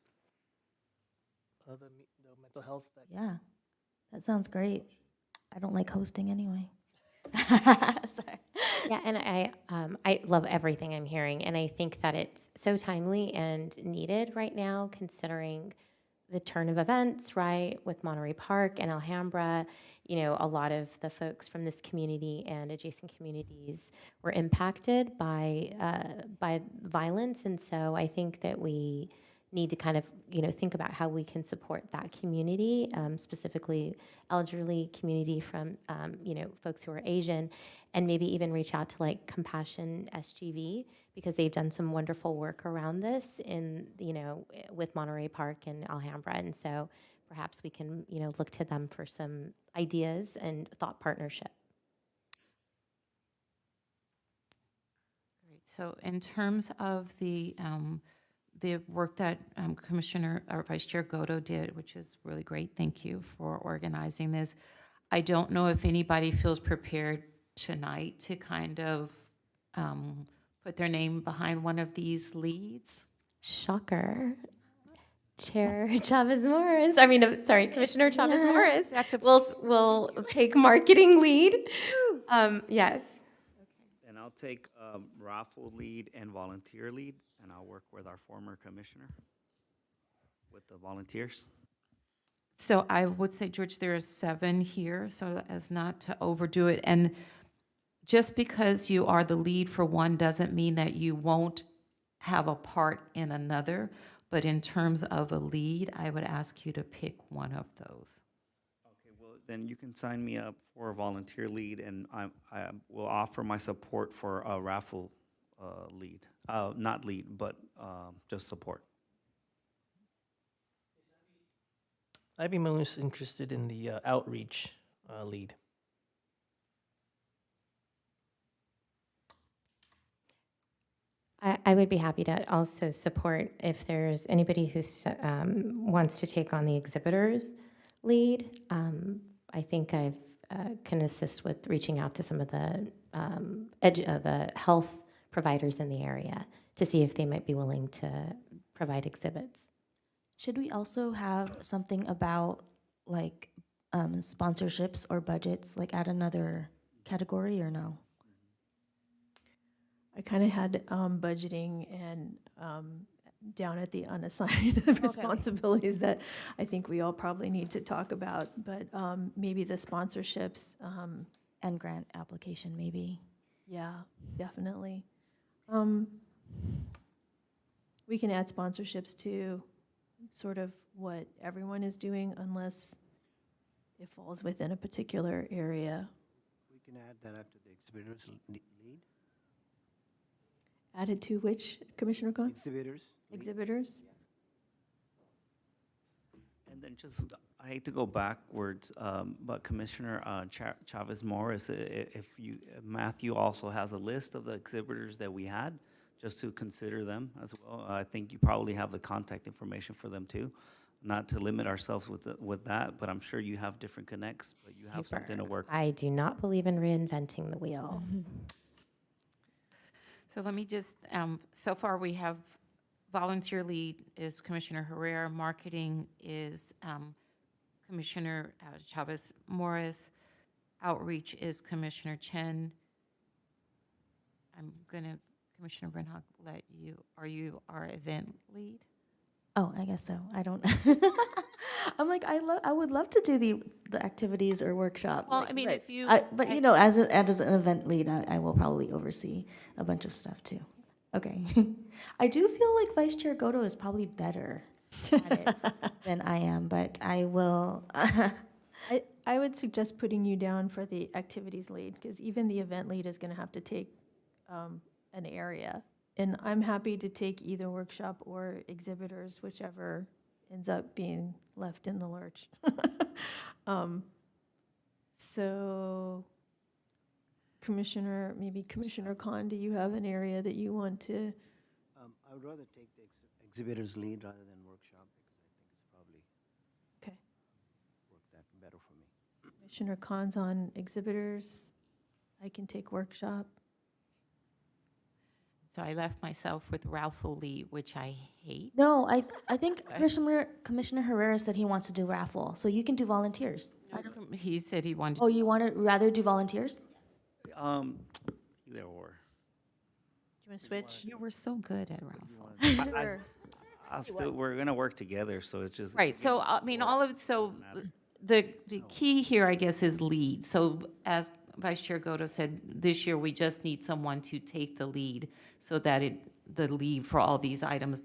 the mental health. Yeah, that sounds great. I don't like hosting anyway. Sorry. Yeah, and I love everything I'm hearing, and I think that it's so timely and needed right now, considering the turn of events, right, with Monterey Park and Alhambra. A lot of the folks from this community and adjacent communities were impacted by violence, and so I think that we need to kind of, think about how we can support that community, specifically elderly community from, folks who are Asian, and maybe even reach out to like Compassion SGV, because they've done some wonderful work around this in, with Monterey Park and Alhambra. And so perhaps we can, look to them for some ideas and thought partnership. Great. So in terms of the work that Commissioner or Vice Chair Goto did, which is really great. Thank you for organizing this. I don't know if anybody feels prepared tonight to kind of put their name behind one of these leads. Shocker. Chair Chavez Morris. Commissioner Chavez Morris. Will take marketing lead. Yes. And I'll take raffle lead and volunteer lead, and I'll work with our former commissioner with the volunteers. So I would say, George, there are 7 here, so as not to overdo it. And just because you are the lead for one doesn't mean that you won't have a part in another. But in terms of a lead, I would ask you to pick one of those. Okay, well, then you can sign me up for a volunteer lead, and I will offer my support for a raffle lead. Not lead, but just support. I'd be most interested in the outreach lead. I would be happy to also support if there's anybody who wants to take on the exhibitors lead. I think I can assist with reaching out to some of the health providers in the area to see if they might be willing to provide exhibits. Should we also have something about like sponsorships or budgets, like add another category or no? I kind of had budgeting and down at the unassigned responsibilities that I think we all probably need to talk about, but maybe the sponsorships, And grant application, maybe. yeah, definitely. We can add sponsorships to sort of what everyone is doing unless it falls within a particular area. We can add that up to the exhibitors lead. Added to which, Commissioner Khan? Exhibitors. lead. Exhibitors? And then just, I hate to go backwards, but Commissioner Chavez Morris, if you, Matthew also has a list of the exhibitors that we had, just to consider them as well. I think you probably have the contact information for them too. Not to limit ourselves with that, but I'm sure you have different connects, but you have something to work with. I do not believe in reinventing the wheel. So let me just, so far we have volunteer lead is Commissioner Herrera, marketing is Commissioner Chavez Morris, outreach is Commissioner Chen. I'm gonna, Commissioner Brenhock, let you, are you our event lead? Oh, I guess so. I don't. I'm like, I would love to do the activities or workshop. Well, like, I mean, but if you- but you know, as an event lead, I will probably oversee a bunch of stuff too. Okay. I do feel like Vice Chair Goto is probably better at it than I am, but I will. I would suggest putting you down for the activities lead, because even the event lead is gonna have to take an area. And I'm happy to take either workshop or exhibitors, whichever ends up being left in the lurch. So maybe Commissioner Khan, do you have an area that you want to? I would rather take the exhibitors lead rather than workshop because I think it's probably Okay. work that better for me. Commissioner Khan's on exhibitors. I can take workshop. So I left myself with Ralph Lee, which I hate. No, I think Commissioner Herrera said he wants to do raffle, so you can do volunteers. He said he wanted. Oh, you want to rather do volunteers? Either or. Do you want to switch? You were so good at Ralph. We're gonna work together, so it's just. Right, so, I mean, all of, so, the key here, I guess, is lead. So as Vice Chair Goto said, this year, we just need someone to take the lead so that the lead for all these items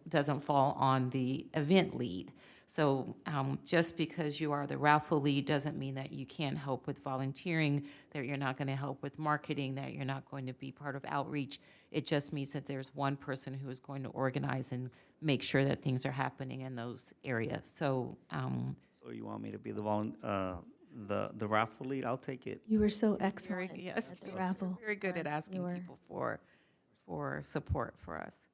doesn't fall on the event lead. So just because you are the raffle lead doesn't mean that you can't help with volunteering, that you're not going to help with marketing, that you're not going to be part of outreach. It just means that there's one person who is going to organize and make sure that things are happening in those areas. So, So you want me to be the raffle lead? I'll take it. You were so excellent yes, at the raffle. very good at asking You were. people for support for us.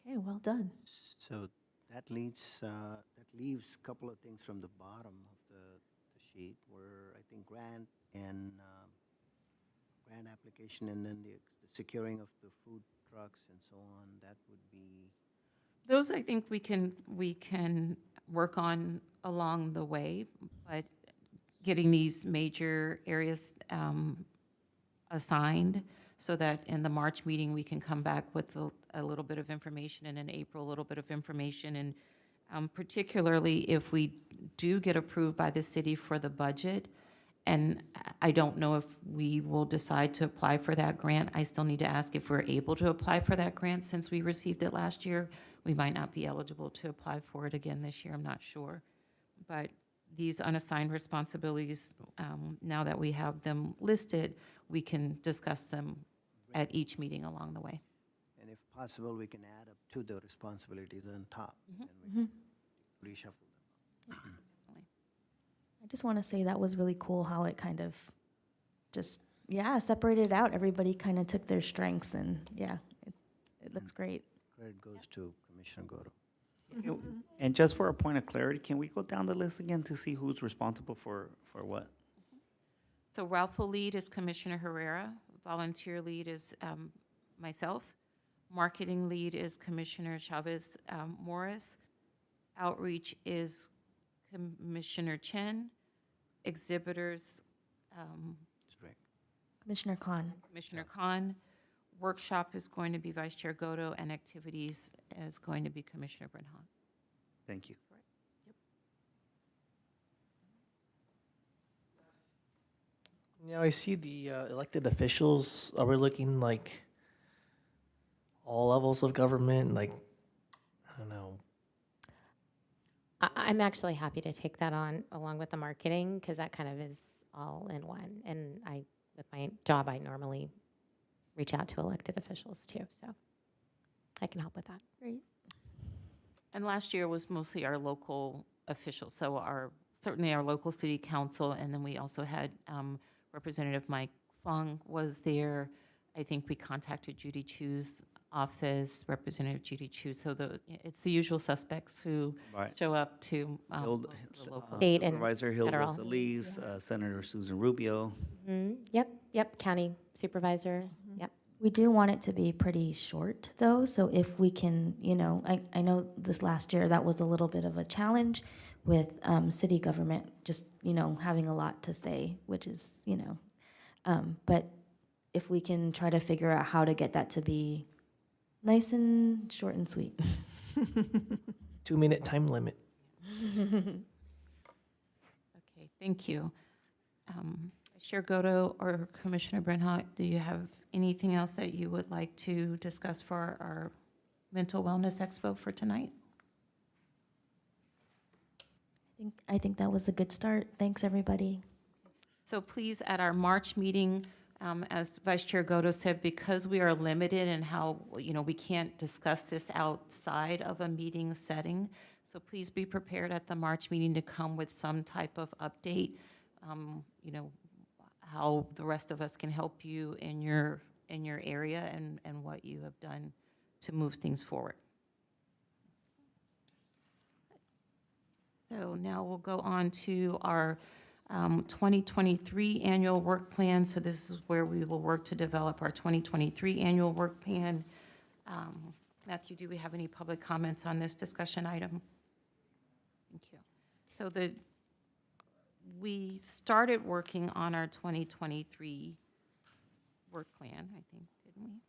Okay, well done. So that leaves a couple of things from the bottom of the sheet where I think grant application and then the securing of the food trucks and so on, that would be. Those I think we can work on along the way, but getting these major areas assigned so that in the March meeting, we can come back with a little bit of information, and in April, a little bit of information. And particularly if we do get approved by the city for the budget, and I don't know if we will decide to apply for that grant. I still need to ask if we're able to apply for that grant since we received it last year. We might not be eligible to apply for it again this year, I'm not sure. But these unassigned responsibilities, now that we have them listed, we can discuss them at each meeting along the way. And if possible, we can add up to the responsibilities on top and we can reshuffle them. I just want to say that was really cool how it kind of just, separated out. Everybody kind of took their strengths and, it looks great. Credit goes to Commissioner Goto. And just for a point of clarity, can we go down the list again to see who's responsible for what? So Ralph lead is Commissioner Herrera. Volunteer lead is myself. Marketing lead is Commissioner Chavez Morris. Outreach is Commissioner Chen. Exhibitors, That's right. Commissioner Khan. Commissioner Khan. Workshop is going to be Vice Chair Godo, and activities is going to be Commissioner Bernhardt. Thank you. Now I see the elected officials. Are we looking like all levels of government? Like, I don't know. I'm actually happy to take that on along with the marketing, because that kind of is all in one. And with my job, I normally reach out to elected officials too, so I can help with that. Great. And last year was mostly our local officials, so certainly our local city council, and then we also had Representative Mike Fung was there. I think we contacted Judy Chu's office, Representative Judy Chu, so it's the usual suspects who Right. show up to Hilda- the local. State and Supervisor Hilda federal. Solis, Senator Susan Rubio. Yep, county supervisors, yep. We do want it to be pretty short, though, so if we can, I know this last year, that was a little bit of a challenge with city government, just, having a lot to say, which is, but if we can try to figure out how to get that to be nice and short and sweet. 2-minute time limit. Okay, thank you. Chair Godo or Commissioner Bernhardt, do you have anything else that you would like to discuss for our Mental Wellness Expo for tonight? I think that was a good start. Thanks, everybody. So please, at our March meeting, as Vice Chair Godo said, because we are limited in how, we can't discuss this outside of a meeting setting, so please be prepared at the March meeting to come with some type of update, how the rest of us can help you in your area and what you have done to move things forward. So now we'll go on to our 2023 annual work plan. So this is where we will work to develop our 2023 annual work plan. Matthew, do we have any public comments on this discussion item? Thank you. So we started working on our 2023 work plan, I think, didn't we?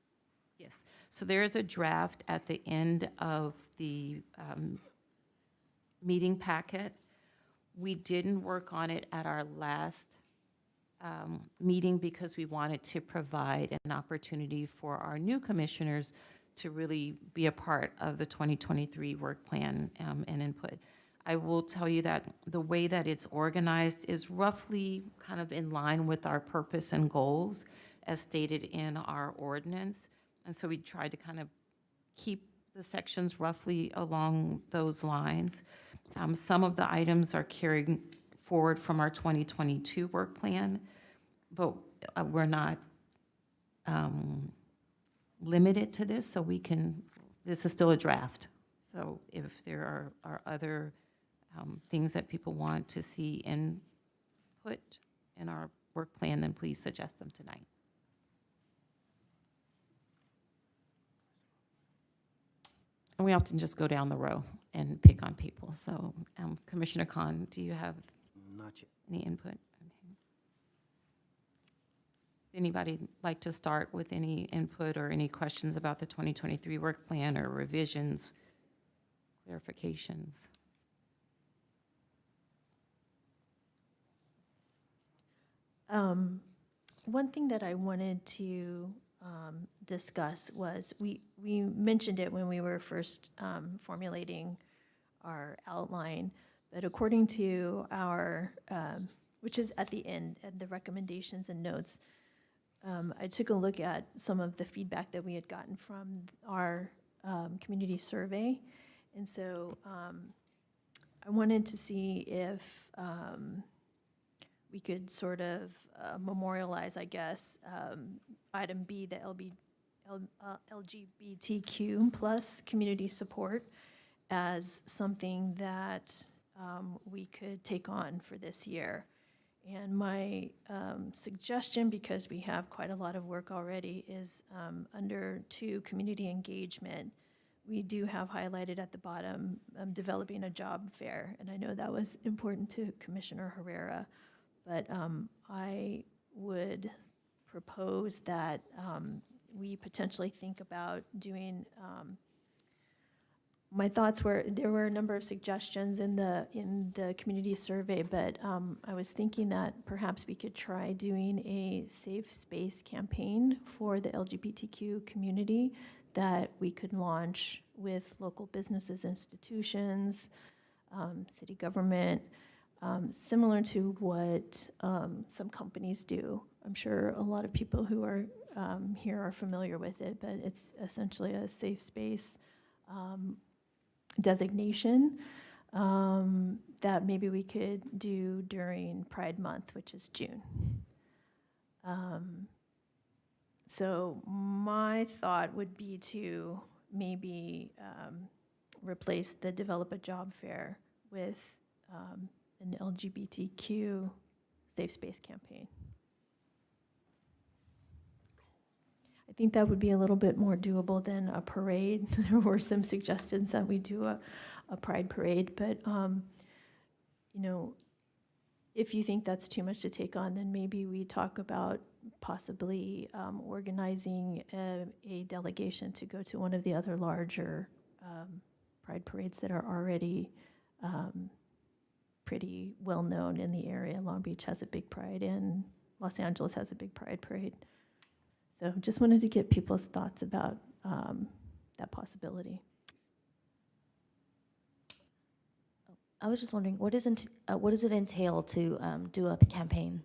Yes. So there is a draft at the end of the meeting packet. We didn't work on it at our last meeting because we wanted to provide an opportunity for our new commissioners to really be a part of the 2023 work plan and input. I will tell you that the way that it's organized is roughly kind of in line with our purpose and goals as stated in our ordinance. And so we tried to kind of keep the sections roughly along those lines. Some of the items are carried forward from our 2022 work plan, but we're not limited to this, so this is still a draft. So if there are other things that people want to see input in our work plan, then please suggest them tonight. And we often just go down the row and pick on people. So Commissioner Khan, do you have Not yet. any input? Okay. Does anybody like to start with any input or any questions about the 2023 work plan or revisions, clarifications? One thing that I wanted to discuss was, we mentioned it when we were first formulating our outline, but according to our, which is at the end, at the recommendations and notes, I took a look at some of the feedback that we had gotten from our community survey. And so I wanted to see if we could sort of memorialize, I guess, item B, the LGBTQ plus community support, as something that we could take on for this year. And my suggestion, because we have quite a lot of work already, is under 2, community engagement, we do have highlighted at the bottom, developing a job fair, and I know that was important to Commissioner Herrera, but I would propose that we potentially think about doing, my thoughts were, there were a number of suggestions in the community survey, but I was thinking that perhaps we could try doing a safe space campaign for the LGBTQ community that we could launch with local businesses, institutions, city government, similar to what some companies do. I'm sure a lot of people who are here are familiar with it, but it's essentially a safe space designation that maybe we could do during Pride Month, which is June. So my thought would be to maybe replace the Develop a Job Fair with an LGBTQ safe space campaign. I think that would be a little bit more doable than a parade. There were some suggestions that we do a pride parade, but you know, if you think that's too much to take on, then maybe we talk about possibly organizing a delegation to go to one of the other larger pride parades that are already pretty well known in the area. Long Beach has a big pride, and Los Angeles has a big pride parade. So just wanted to get people's thoughts about that possibility. I was just wondering, what does it entail to do a campaign?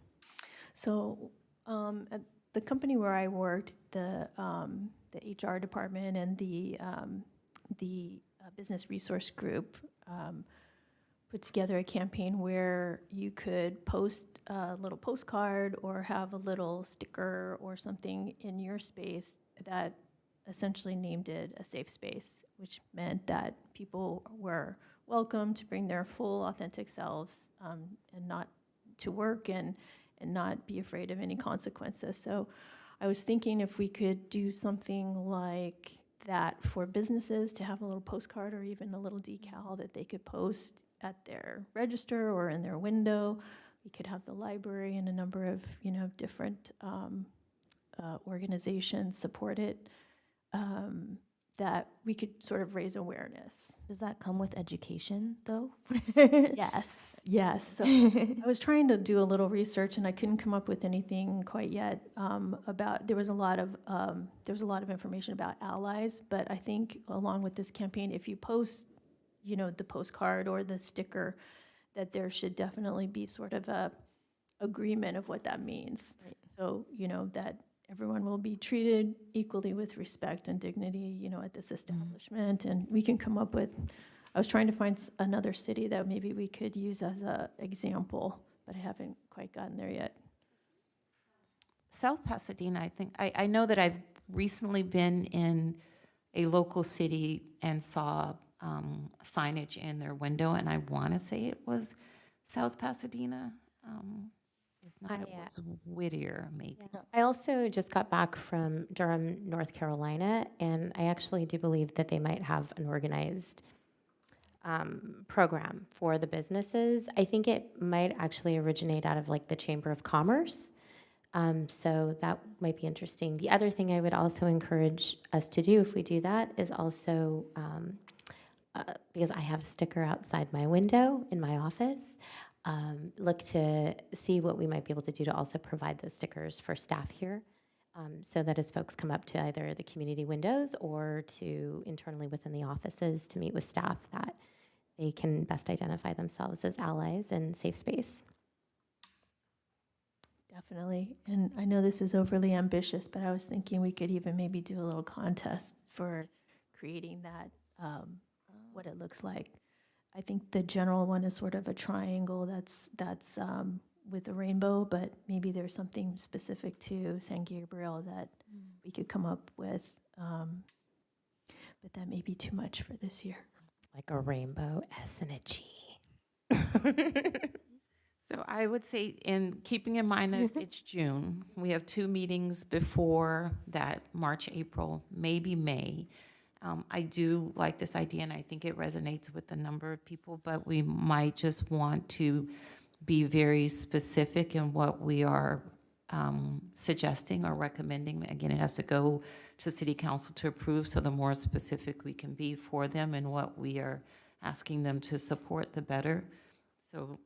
So at the company where I worked, the HR department and the business resource group put together a campaign where you could post a little postcard or have a little sticker or something in your space that essentially named it a safe space, which meant that people were welcome to bring their full authentic selves and not to work and not be afraid of any consequences. So I was thinking if we could do something like that for businesses, to have a little postcard or even a little decal that they could post at their register or in their window. We could have the library and a number of, you know, different organizations support it, that we could sort of raise awareness. Does that come with education, though? Yes. So I was trying to do a little research, and I couldn't come up with anything quite yet about. There was a lot of information about allies, but I think along with this campaign, if you post, you know, the postcard or the sticker, that there should definitely be sort of a agreement of what that means. Right. So, you know, that everyone will be treated equally with respect and dignity, you know, at this establishment. And we can come up with, I was trying to find another city that maybe we could use as an example, but I haven't quite gotten there yet. South Pasadena, I think, I know that I've recently been in a local city and saw signage in their window, and I want to say it was South Pasadena. If not, it was Whittier, maybe. Yeah. I also just got back from Durham, North Carolina, and I actually do believe that they might have an organized program for the businesses. I think it might actually originate out of like the Chamber of Commerce. So that might be interesting. The other thing I would also encourage us to do, if we do that, is also, because I have a sticker outside my window in my office, look to see what we might be able to do to also provide those stickers for staff here, so that as folks come up to either the community windows or to internally within the offices to meet with staff, that they can best identify themselves as allies in safe space. Definitely. And I know this is overly ambitious, but I was thinking we could even maybe do a little contest for creating that, what it looks like. I think the general one is sort of a triangle that's with a rainbow, but maybe there's something specific to San Gabriel that we could come up with. But that may be too much for this year. Like a rainbow S and a G. So I would say, in keeping in mind that it's June, we have 2 meetings before that, March, April, maybe May. I do like this idea, and I think it resonates with a number of people, but we might just want to be very specific in what we are suggesting or recommending. Again, it has to go to city council to approve, so the more specific we can be for them and what we are asking them to support, the better. So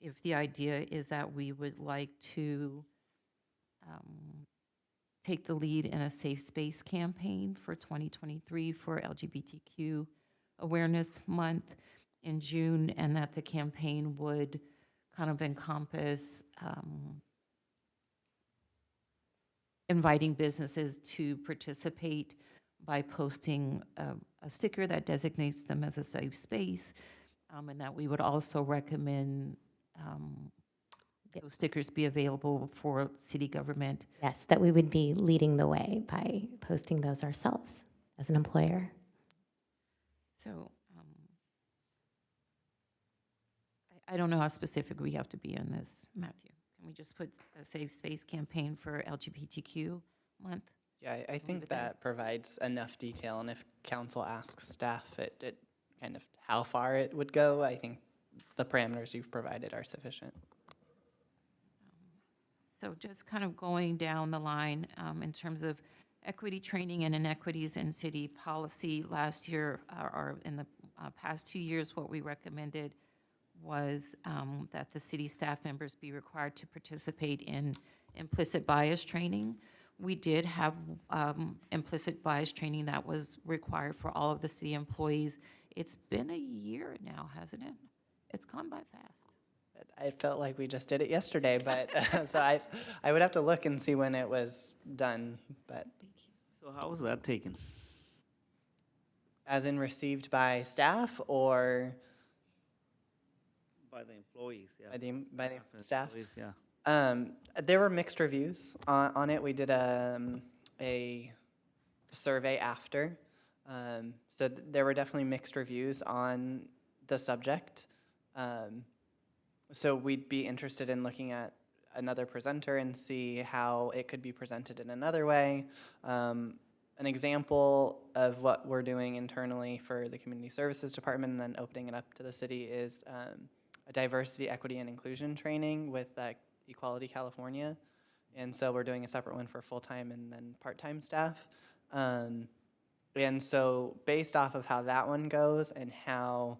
if the idea is that we would like to take the lead in a safe space campaign for 2023 for LGBTQ Awareness Month in June, and that the campaign would kind of encompass inviting businesses to participate by posting a sticker that designates them as a safe space, and that we would also recommend those stickers be available for city government. Yes, that we would be leading the way by posting those ourselves as an employer. So I don't know how specific we have to be in this, Matthew. Can we just put a safe space campaign for LGBTQ month? Yeah, I Leave think it there. that provides enough detail, and if council asks staff it kind of how far it would go, I think the parameters you've provided are sufficient. So just kind of going down the line in terms of equity training and inequities in city policy, last year or in the past 2 years, what we recommended was that the city staff members be required to participate in implicit bias training. We did have implicit bias training that was required for all of the city employees. It's been a year now, hasn't it? It's gone by fast. I felt like we just did it yesterday, but so I would have to look and see when it was done, but So how was that taken? as in received by staff or By the employees, yeah. by the and staff? employees, yeah. There were mixed reviews on it. We did a survey after. There were definitely mixed reviews on the subject. So we'd be interested in looking at another presenter and see how it could be presented in another way. An example of what we're doing internally for the Community Services Department and then opening it up to the city is a diversity, equity, and inclusion training with Equality California. And so we're doing a separate one for full-time and then part-time staff. And so based off of how that one goes and how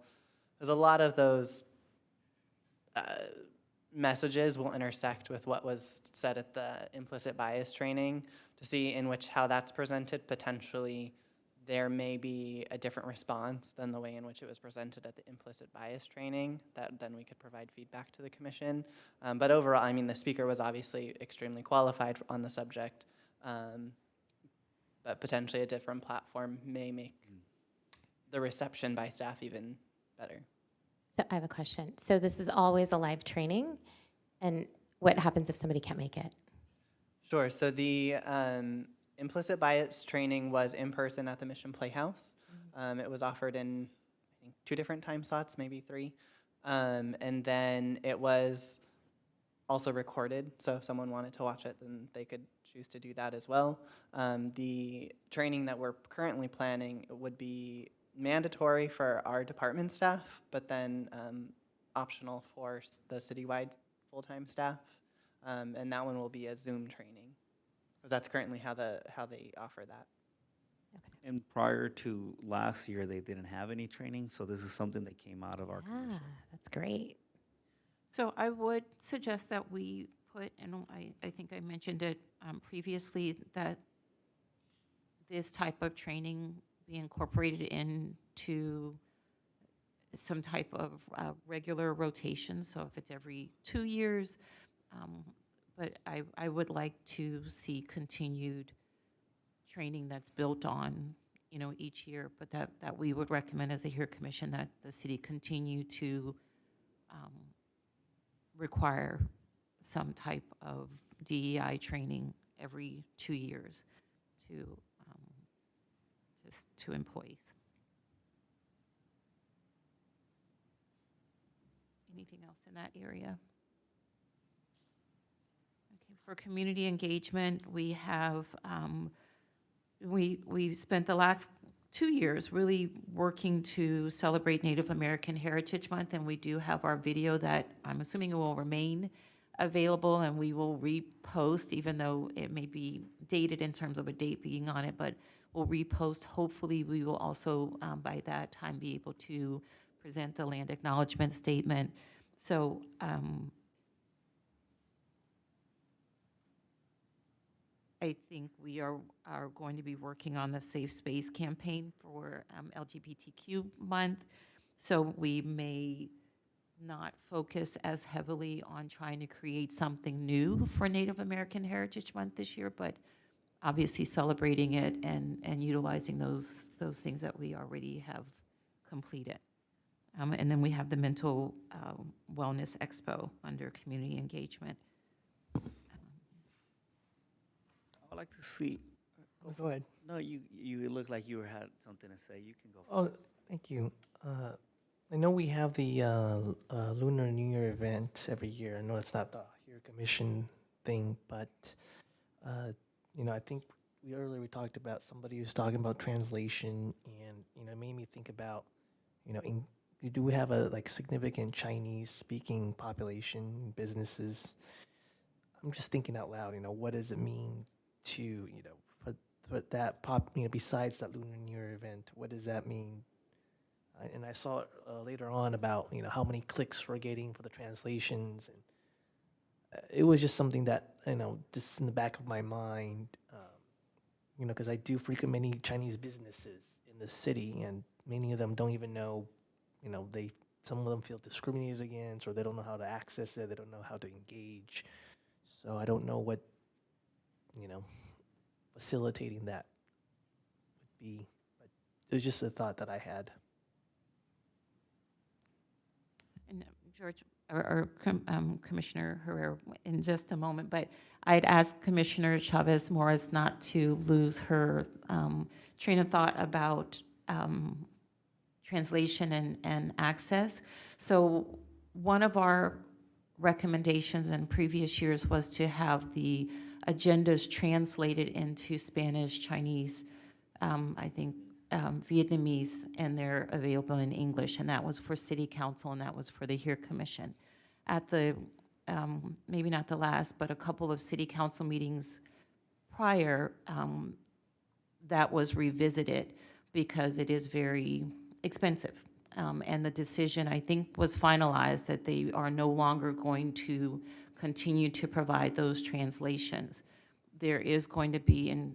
there's a lot of those messages will intersect with what was said at the implicit bias training to see in which how that's presented. Potentially there may be a different response than the way in which it was presented at the implicit bias training that then we could provide feedback to the commission. But overall, I mean, the speaker was obviously extremely qualified on the subject, but potentially a different platform may make the reception by staff even better. So I have a question. So this is always a live training, and what happens if somebody can't make it? Sure. So the implicit bias training was in person at the Mission Playhouse. It was offered in, I think, 2 different time slots, maybe 3. And then it was also recorded. So if someone wanted to watch it, then they could choose to do that as well. The training that we're currently planning would be mandatory for our department staff, but then optional for the citywide full-time staff. And that one will be a Zoom training, because that's currently how they offer that. And prior to last year, they didn't have any training, so this is something that came out of our commission. That's great. So I would suggest that we put, and I think I mentioned it previously, that this type of training be incorporated into some type of regular rotation. So if it's every 2 years, but I would like to see continued training that's built on, each year, but that we would recommend as a HERE Commission that the city continue to require some type of DEI training every 2 years to employees. Anything else in that area? Okay, for community engagement, we have we've spent the last 2 years really working to celebrate Native American Heritage Month, and we do have our video that I'm assuming will remain available, and we will repost, even though it may be dated in terms of a date being on it, but we'll repost. Hopefully, we will also, by that time, be able to present the land acknowledgement statement. So, I think we are going to be working on the Safe Space campaign for LGBTQ month. So we may not focus as heavily on trying to create something new for Native American Heritage Month this year, but obviously celebrating it and utilizing those things that we already have completed. And then we have the Mental Wellness Expo under Community Engagement. I'd like to see, Go ahead. no, you look like you had something to say. You can go. Oh, thank you. I know we have the Lunar New Year event every year. I know it's not the Here Commission thing, but I think earlier we talked about somebody who's talking about translation, and it made me think about, do we have a significant Chinese-speaking population, businesses? I'm just thinking out loud. What does it mean to for that besides that Lunar New Year event? What does that mean? And I saw later on about how many clicks we're getting for the translations, and it was just something that just in the back of my mind, because I do frequent many Chinese businesses in the city, and many of them don't even know, some of them feel discriminated against, or they don't know how to access it, they don't know how to engage. So I don't know what facilitating that would be, but it was just a thought that I had. And George, or Commissioner Herrera in just a moment, but I'd ask Commissioner Chavez Morris not to lose her train of thought about translation and access. So one of our recommendations in previous years was to have the agendas translated into Spanish, Chinese, I think Vietnamese, and they're available in English, and that was for City Council, and that was for the Here Commission. At the, maybe not the last, but a couple of City Council meetings prior, that was revisited because it is very expensive. And the decision, I think, was finalized that they are no longer going to continue to provide those translations. There is going to be, and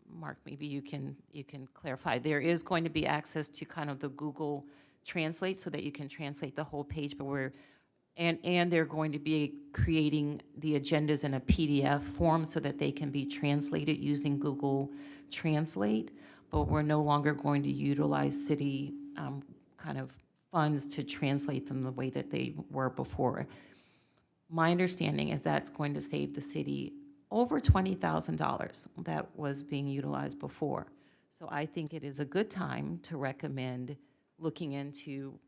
Mark, maybe you can clarify, there is going to be access to kind of the Google Translate so that you can translate the whole page, but and they're going to be creating the agendas in a PDF form so that they can be translated using Google Translate, but we're no longer going to utilize city kind of funds to translate them the way that they were before. My understanding is that's going to save the city over $20,000 that was being utilized before. So I think it is a good time to recommend looking into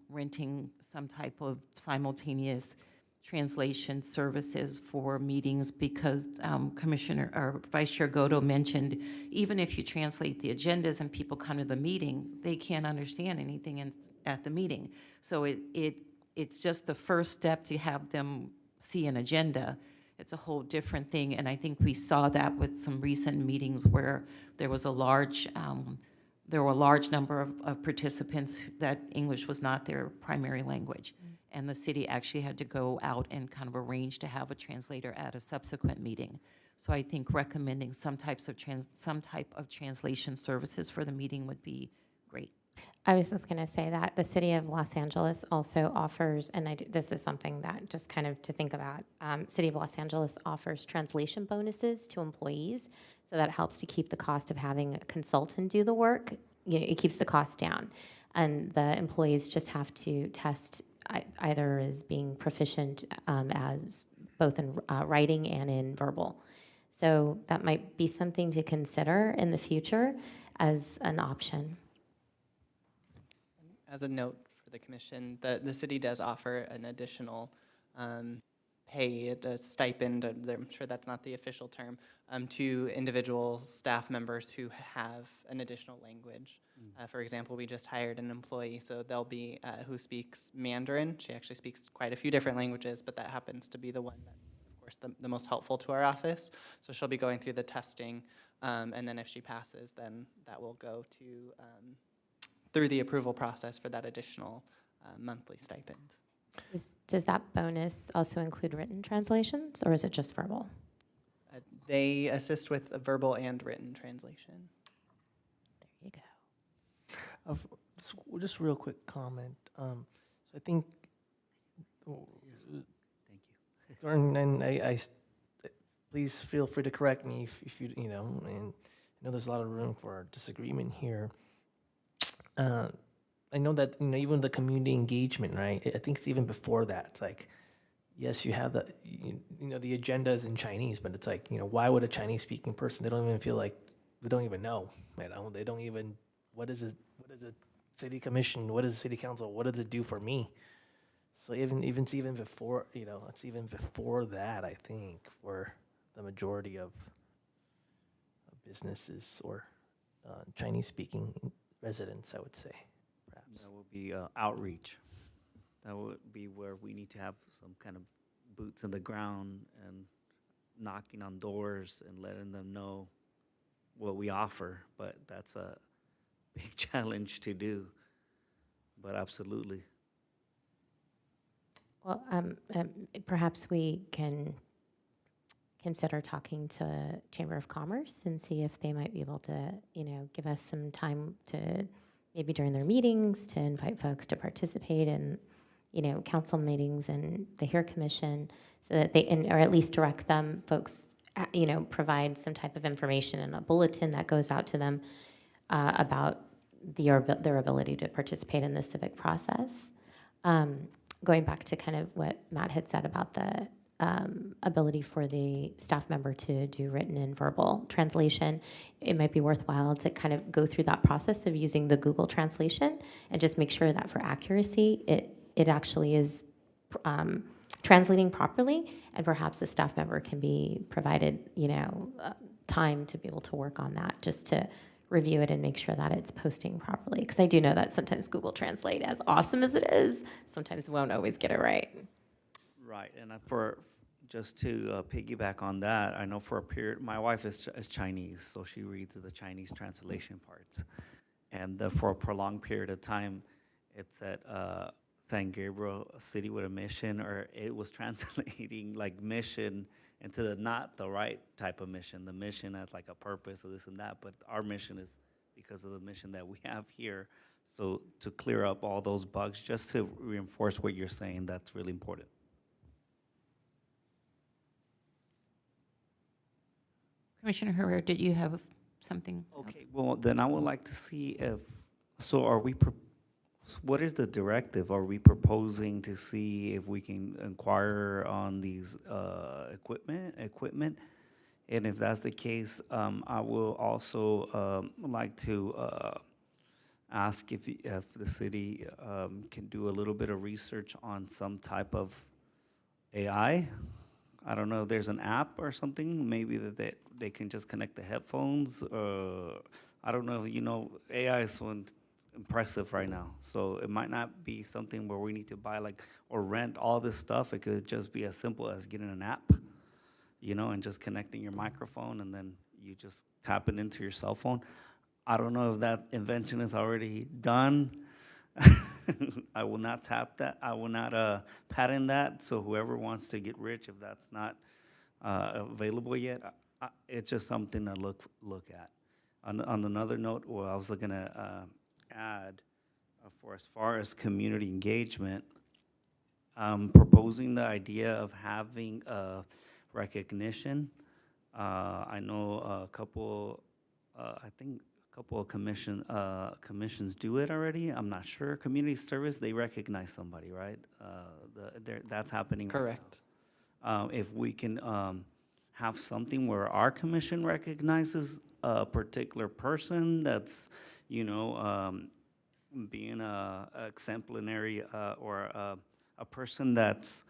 renting some type of simultaneous translation services for meetings, because Commissioner or Vice Chair Godo mentioned even if you translate the agendas and people come to the meeting, they can't understand anything at the meeting. So it's just the first step to have them see an agenda. It's a whole different thing, and I think we saw that with some recent meetings where there was a large number of participants that English was not their primary language. And the city actually had to go out and kind of arrange to have a translator at a subsequent meeting. So I think recommending some type of translation services for the meeting would be great. I was just going to say that the city of Los Angeles also offers, and this is something that just kind of to think about, city of Los Angeles offers translation bonuses to employees. So that helps to keep the cost of having a consultant do the work. It keeps the cost down. And the employees just have to test either as being proficient as both in writing and in verbal. So that might be something to consider in the future as an option. As a note for the commission, the city does offer an additional pay, a stipend, I'm sure that's not the official term, to individual staff members who have an additional language. For example, we just hired an employee, so they'll be, who speaks Mandarin. She actually speaks quite a few different languages, but that happens to be the one that, of course, the most helpful to our office. So she'll be going through the testing, and then if she passes, then that will go to, through the approval process for that additional monthly stipend. Does that bonus also include written translations, or is it just verbal? They assist with a verbal and written translation. There you go. Just real quick comment. So I think, Thank you. and please feel free to correct me if you, and I know there's a lot of room for disagreement here. I know that, even the community engagement, right? I think it's even before that. It's like, yes, you have the agenda is in Chinese, but it's like, why would a Chinese speaking person, they don't even feel like, they don't even know, they don't even, what is a city commission, what is a city council, what does it do for me? So it's even before, it's even before that, I think, for the majority of businesses or Chinese speaking residents, I would say, perhaps. That would be outreach. That would be where we need to have some kind of boots on the ground and knocking on doors and letting them know what we offer. But that's a big challenge to do. But absolutely. Well, perhaps we can consider talking to Chamber of Commerce and see if they might be able to, give us some time to maybe during their meetings to invite folks to participate in, council meetings and the HEAR Commission, so that they, or at least direct them, folks, provide some type of information in a bulletin that goes out to them about their ability to participate in the civic process. Going back to kind of what Matt had said about the ability for the staff member to do written and verbal translation, it might be worthwhile to kind of go through that process of using the Google translation and just make sure that for accuracy, it actually is translating properly, and perhaps a staff member can be provided, time to be able to work on that, just to review it and make sure that it's posting properly. Because I do know that sometimes Google Translate, as awesome as it is, sometimes won't always get it right. Right, and just to piggyback on that, I know for a period, my wife is Chinese, so she reads the Chinese translation parts. And for a prolonged period of time, it's at San Gabriel, a city with a mission, or it was translating like mission into not the right type of mission. The mission has like a purpose or this and that, but our mission is because of the mission that we have here. So to clear up all those bugs, just to reinforce what you're saying, that's really important. Commissioner Herrera, did you have something else? Okay, well, then I would like to see what is the directive? Are we proposing to see if we can inquire on these equipment? And if that's the case, I will also like to ask if the city can do a little bit of research on some type of AI. I don't know if there's an app or something, maybe that they can just connect the headphones. I don't know if AI is so impressive right now. So it might not be something where we need to buy or rent all this stuff. It could just be as simple as getting an app, and just connecting your microphone, and then you just tap it into your cell phone. I don't know if that invention is already done. I will not tap that. I will not patent that. So whoever wants to get rich, if that's not available yet, it's just something to look at. On another note, I was looking to add for as far as community engagement, proposing the idea of having recognition. I know a couple, I think a couple of commissions do it already. I'm not sure. Community service, they recognize somebody, right? That's happening. Correct. Right now. If we can have something where our commission recognizes a particular person that's, being exemplary or a person that's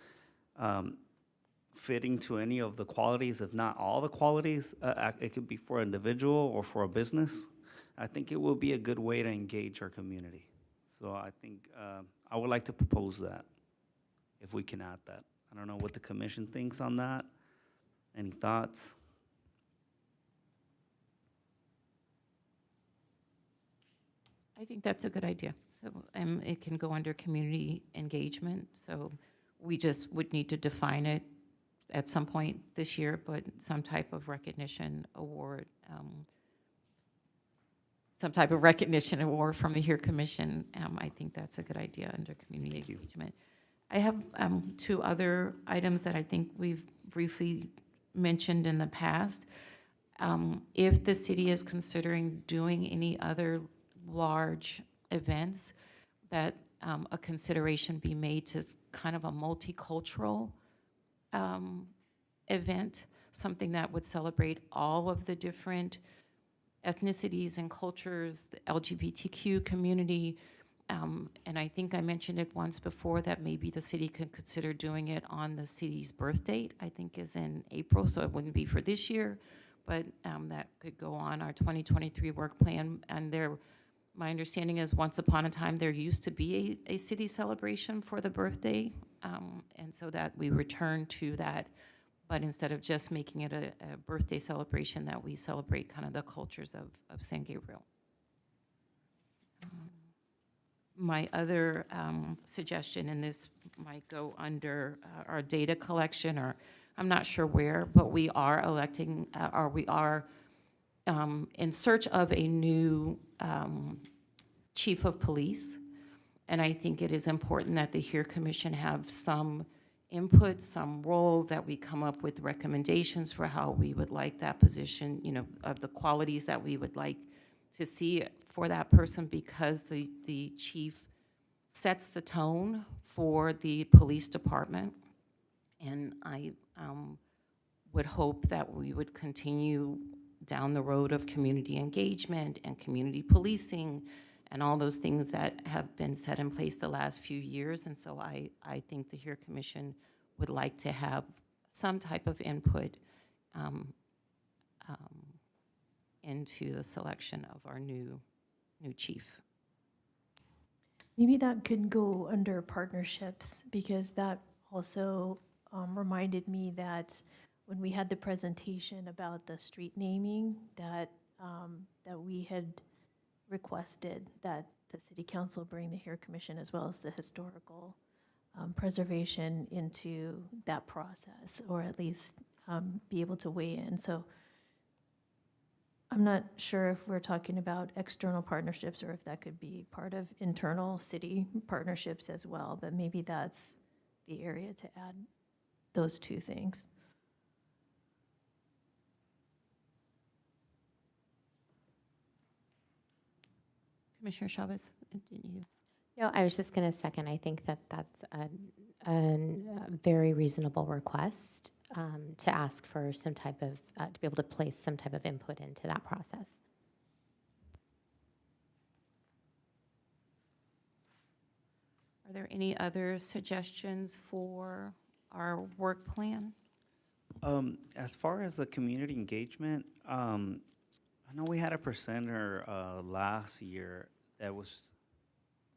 fitting to any of the qualities, if not all the qualities. It could be for an individual or for a business. I think it will be a good way to engage our community. So I think I would like to propose that, if we can add that. I don't know what the commission thinks on that. Any thoughts? I think that's a good idea. So it can go under community engagement. So we just would need to define it at some point this year, but some type of recognition award, from the HERE Commission. I think that's a good idea under community engagement. I have 2 other items that I think we've briefly mentioned in the past. If the city is considering doing any other large events, that a consideration be made to kind of a multicultural event, something that would celebrate all of the different ethnicities and cultures, the LGBTQ community. And I think I mentioned it once before that maybe the city could consider doing it on the city's birth date, I think is in April, so it wouldn't be for this year, but that could go on our 2023 work plan. And my understanding is once upon a time, there used to be a city celebration for the birthday, and so that we return to that, but instead of just making it a birthday celebration, that we celebrate kind of the cultures of San Gabriel. My other suggestion, and this might go under our data collection, or I'm not sure where, but we are in search of a new chief of police. And I think it is important that the HERE Commission have some input, some role, that we come up with recommendations for how we would like that position, of the qualities that we would like to see for that person, because the chief sets the tone for the police department. And I would hope that we would continue down the road of community engagement and community policing and all those things that have been set in place the last few years. And so I think the HERE Commission would like to have some type of input into the selection of our new chief. Maybe that could go under partnerships, because that also reminded me that when we had the presentation about the street naming, that we had requested that the city council bring the HERE Commission as well as the historical preservation into that process, or at least be able to weigh in. So I'm not sure if we're talking about external partnerships or if that could be part of internal city partnerships as well, but maybe that's the area to add those 2 things. Commissioner Chavez, did you? No, I was just going to second. I think that that's a very reasonable request to ask for some type of, to be able to place some type of input into that process. Are there any other suggestions for our work plan? As far as the community engagement, I know we had a presenter last year that was,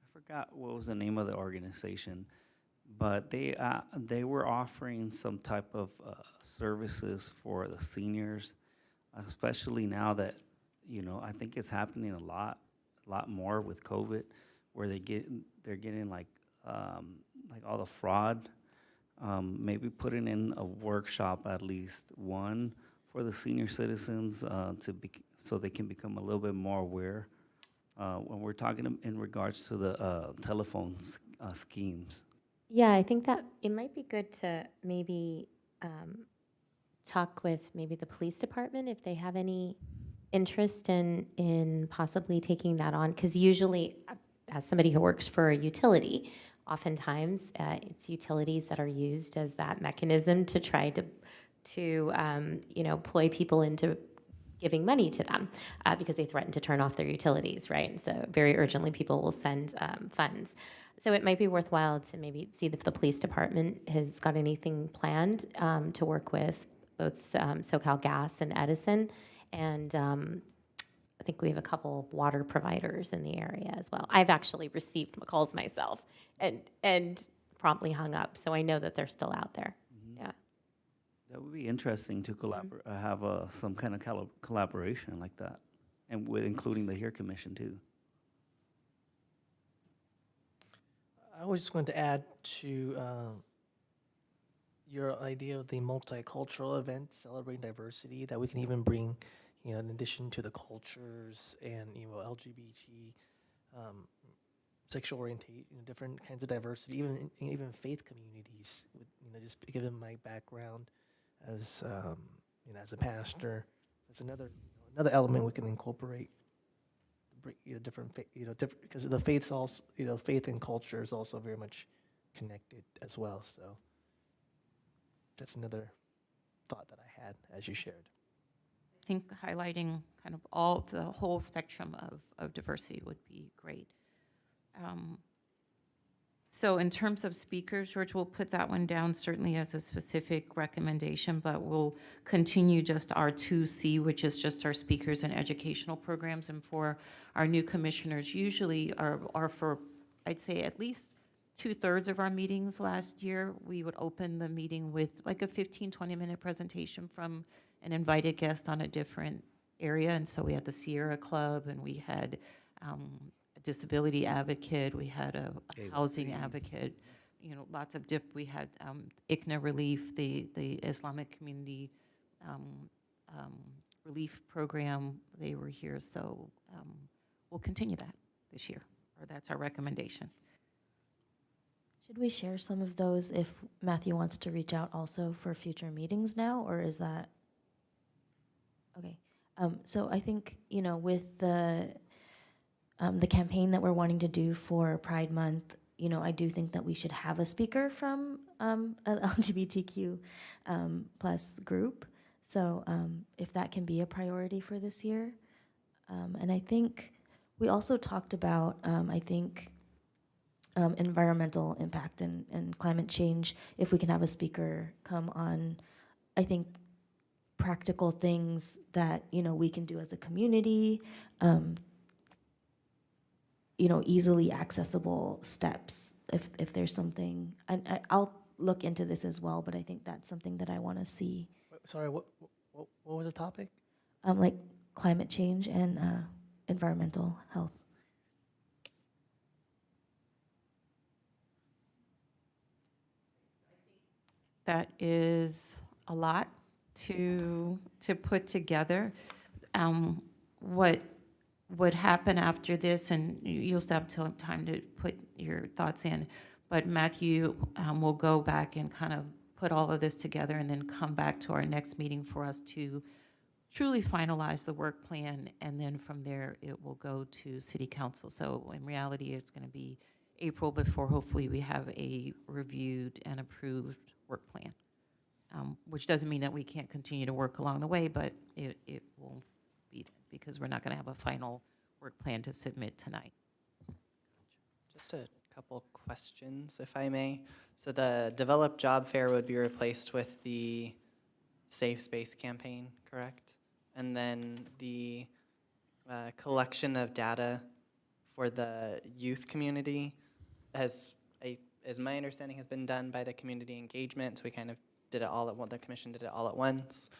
I forgot what was the name of the organization, but they were offering some type of services for the seniors, especially now that, I think it's happening a lot more with COVID, where they're getting like all the fraud. Maybe putting in a workshop, at least one, for the senior citizens so they can become a little bit more aware when we're talking in regards to the telephone schemes. Yeah, I think that it might be good to maybe talk with maybe the police department if they have any interest in possibly taking that on, because usually, as somebody who works for a utility, oftentimes it's utilities that are used as that mechanism to try to ploy people into giving money to them because they threaten to turn off their utilities, right? And so very urgently, people will send funds. So it might be worthwhile to maybe see if the police department has got anything planned to work with both SoCal Gas and Edison. And I think we have a couple of water providers in the area as well. I've actually received calls myself and promptly hung up, so I know that they're still out there. Yeah. That would be interesting to have some kind of collaboration like that, and with including the HERE Commission too. I was just going to add to your idea of the multicultural event celebrating diversity, that we can even bring, in addition to the cultures and, LGBT, sexual orientation, different kinds of diversity, even faith communities, with, just given my background as, as a pastor, that's another element we can incorporate. Different, different, because the faiths also, faith and culture is also very much connected as well. So that's another thought that I had as you shared. I think highlighting kind of the whole spectrum of diversity would be great. So in terms of speakers, George, we'll put that one down certainly as a specific recommendation, but we'll continue just our 2C, which is just our speakers and educational programs. And for our new commissioners, usually are for, I'd say, at least 2/3 of our meetings last year. We would open the meeting with like a 15, 20-minute presentation from an invited guest on a different area. And so we had the Sierra Club, and we had a disability advocate, we had a housing advocate, lots of we had ICNA Relief, the Islamic Community Relief Program, they were here. So we'll continue that this year, or that's our recommendation. Should we share some of those if Matthew wants to reach out also for future meetings now, or is that? Okay. So I think, with the campaign that we're wanting to do for Pride Month, I do think that we should have a speaker from an LGBTQ plus group. So if that can be a priority for this year. And I think we also talked about, environmental impact and climate change. If we can have a speaker come on, I think, practical things that, we can do as a community, easily accessible steps if there's something. And I'll look into this as well, but I think that's something that I want to see. Sorry, what was the topic? Like climate change and environmental health. That is a lot to put together. What would happen after this, and you'll still have time to put your thoughts in, but Matthew will go back and kind of put all of this together and then come back to our next meeting for us to truly finalize the work plan, and then from there it will go to City Council. So in reality, it's going to be April before hopefully we have a reviewed and approved work plan, which doesn't mean that we can't continue to work along the way, but it will be, because we're not going to have a final work plan to submit tonight. Just a couple questions, if I may. So the Develop Job Fair would be replaced with the Safe Space campaign, correct? And then the collection of data for the youth community as my understanding has been done by the community engagement. So we kind of did it all at once. The commission did it all at once.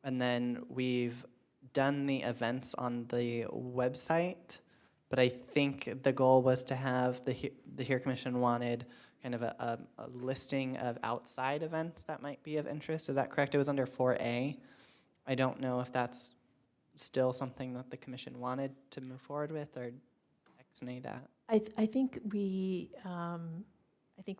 And then we've done the events on the website, but I think the goal was to have the HERE Commission wanted kind of a listing of outside events that might be of interest. Is that correct? It was under 4A. I don't know if that's still something that the commission wanted to move forward with, or ex-nay that. I think we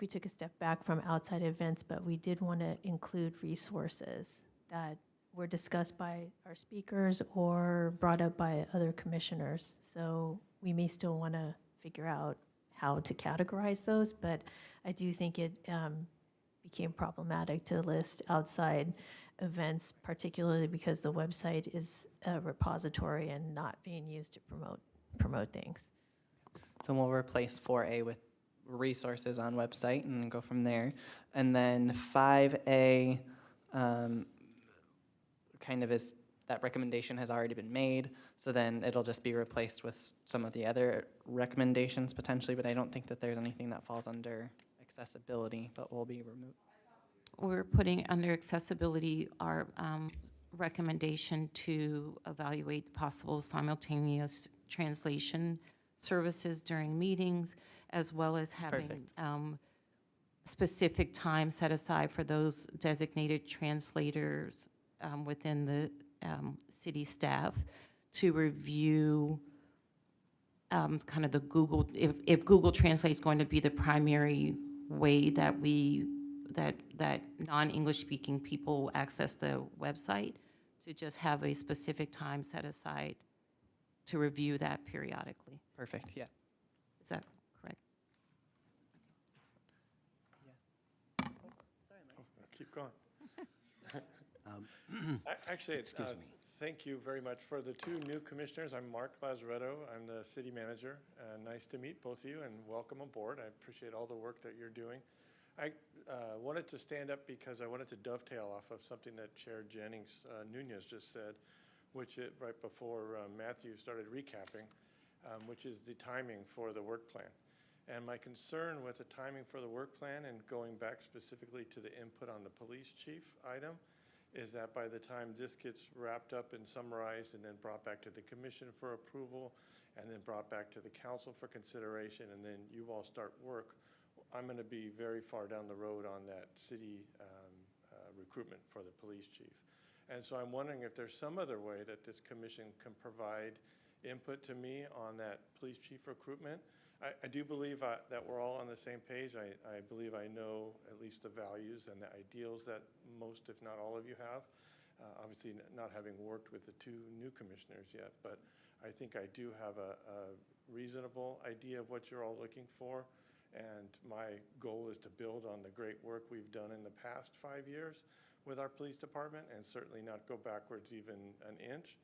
took a step back from outside events, but we did want to include resources that were discussed by our speakers or brought up by other commissioners. So we may still want to figure out how to categorize those, but I do think became problematic to list outside events, particularly because the website is a repository and not being used to promote things. So we'll replace 4A with resources on website and go from there. And then 5A kind of is, that recommendation has already been made, so then it'll just be replaced with some of the other recommendations potentially, but I don't think that there's anything that falls under accessibility, but will be removed. We're putting under accessibility our recommendation to evaluate possible simultaneous translation services during meetings, as well as having specific time set aside for those designated translators within the city staff to review kind of the Google, if Google Translate is going to be the primary way that that non-English speaking people access the website, to just have a specific time set aside to review that periodically. Perfect, yeah. Is that correct? Keep going. Um, Actually, Excuse me. thank you very much for the two new commissioners. I'm Mark Lazaretto. I'm the city manager. Nice to meet both of you and welcome aboard. I appreciate all the work that you're doing. I wanted to stand up because I wanted to dovetail off of something that Chair Jennings Nunez just said, which right before Matthew started recapping, which is the timing for the work plan. And my concern with the timing for the work plan, and going back specifically to the input on the police chief item, is that by the time this gets wrapped up and summarized and then brought back to the commission for approval and then brought back to the council for consideration and then you all start work, I'm going to be very far down the road on that city recruitment for the police chief. And so I'm wondering if there's some other way that this commission can provide input to me on that police chief recruitment. I do believe that we're all on the same page. I believe I know at least the values and the ideals that most, if not all of you have. Obviously, not having worked with the two new commissioners yet, but I think I do have a reasonable idea of what you're all looking for. And my goal is to build on the great work we've done in the past 5 years with our police department and certainly not go backwards even an inch,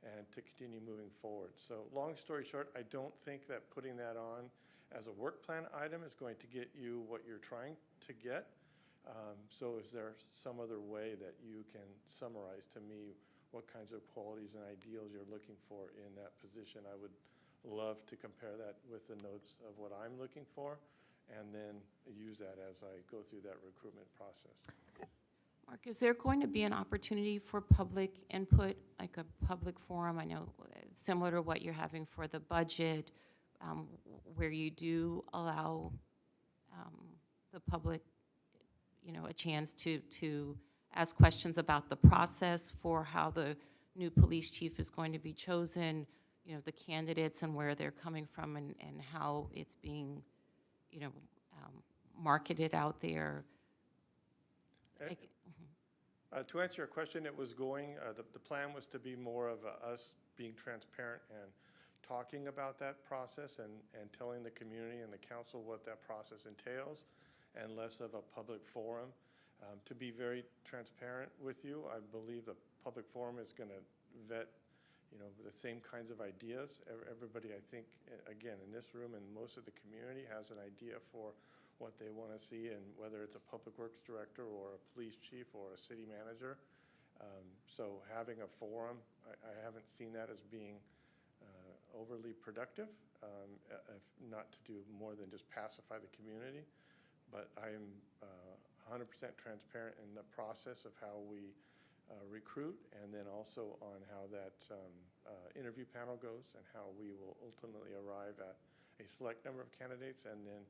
and to continue moving forward. So long story short, I don't think that putting that on as a work plan item is going to get you what you're trying to get. So is there some other way that you can summarize to me what kinds of qualities and ideals you're looking for in that position? I would love to compare that with the notes of what I'm looking for and then use that as I go through that recruitment process. Mark, is there going to be an opportunity for public input, like a public forum? I know similar to what you're having for the budget, where you do allow the public, a chance to ask questions about the process for how the new police chief is going to be chosen, the candidates and where they're coming from and how it's being, marketed out there. To answer your question, it was going, the plan was to be more of us being transparent and talking about that process and telling the community and the council what that process entails, and less of a public forum. To be very transparent with you, I believe the public forum is going to vet the same kinds of ideas. Everybody, I think, again, in this room and most of the community has an idea for what they want to see, and whether it's a public works director or a police chief or a city manager. So having a forum, I haven't seen that as being overly productive, if not to do more than just pacify the community. But I am 100% transparent in the process of how we recruit, and then also on how that interview panel goes and how we will ultimately arrive at a select number of candidates, and then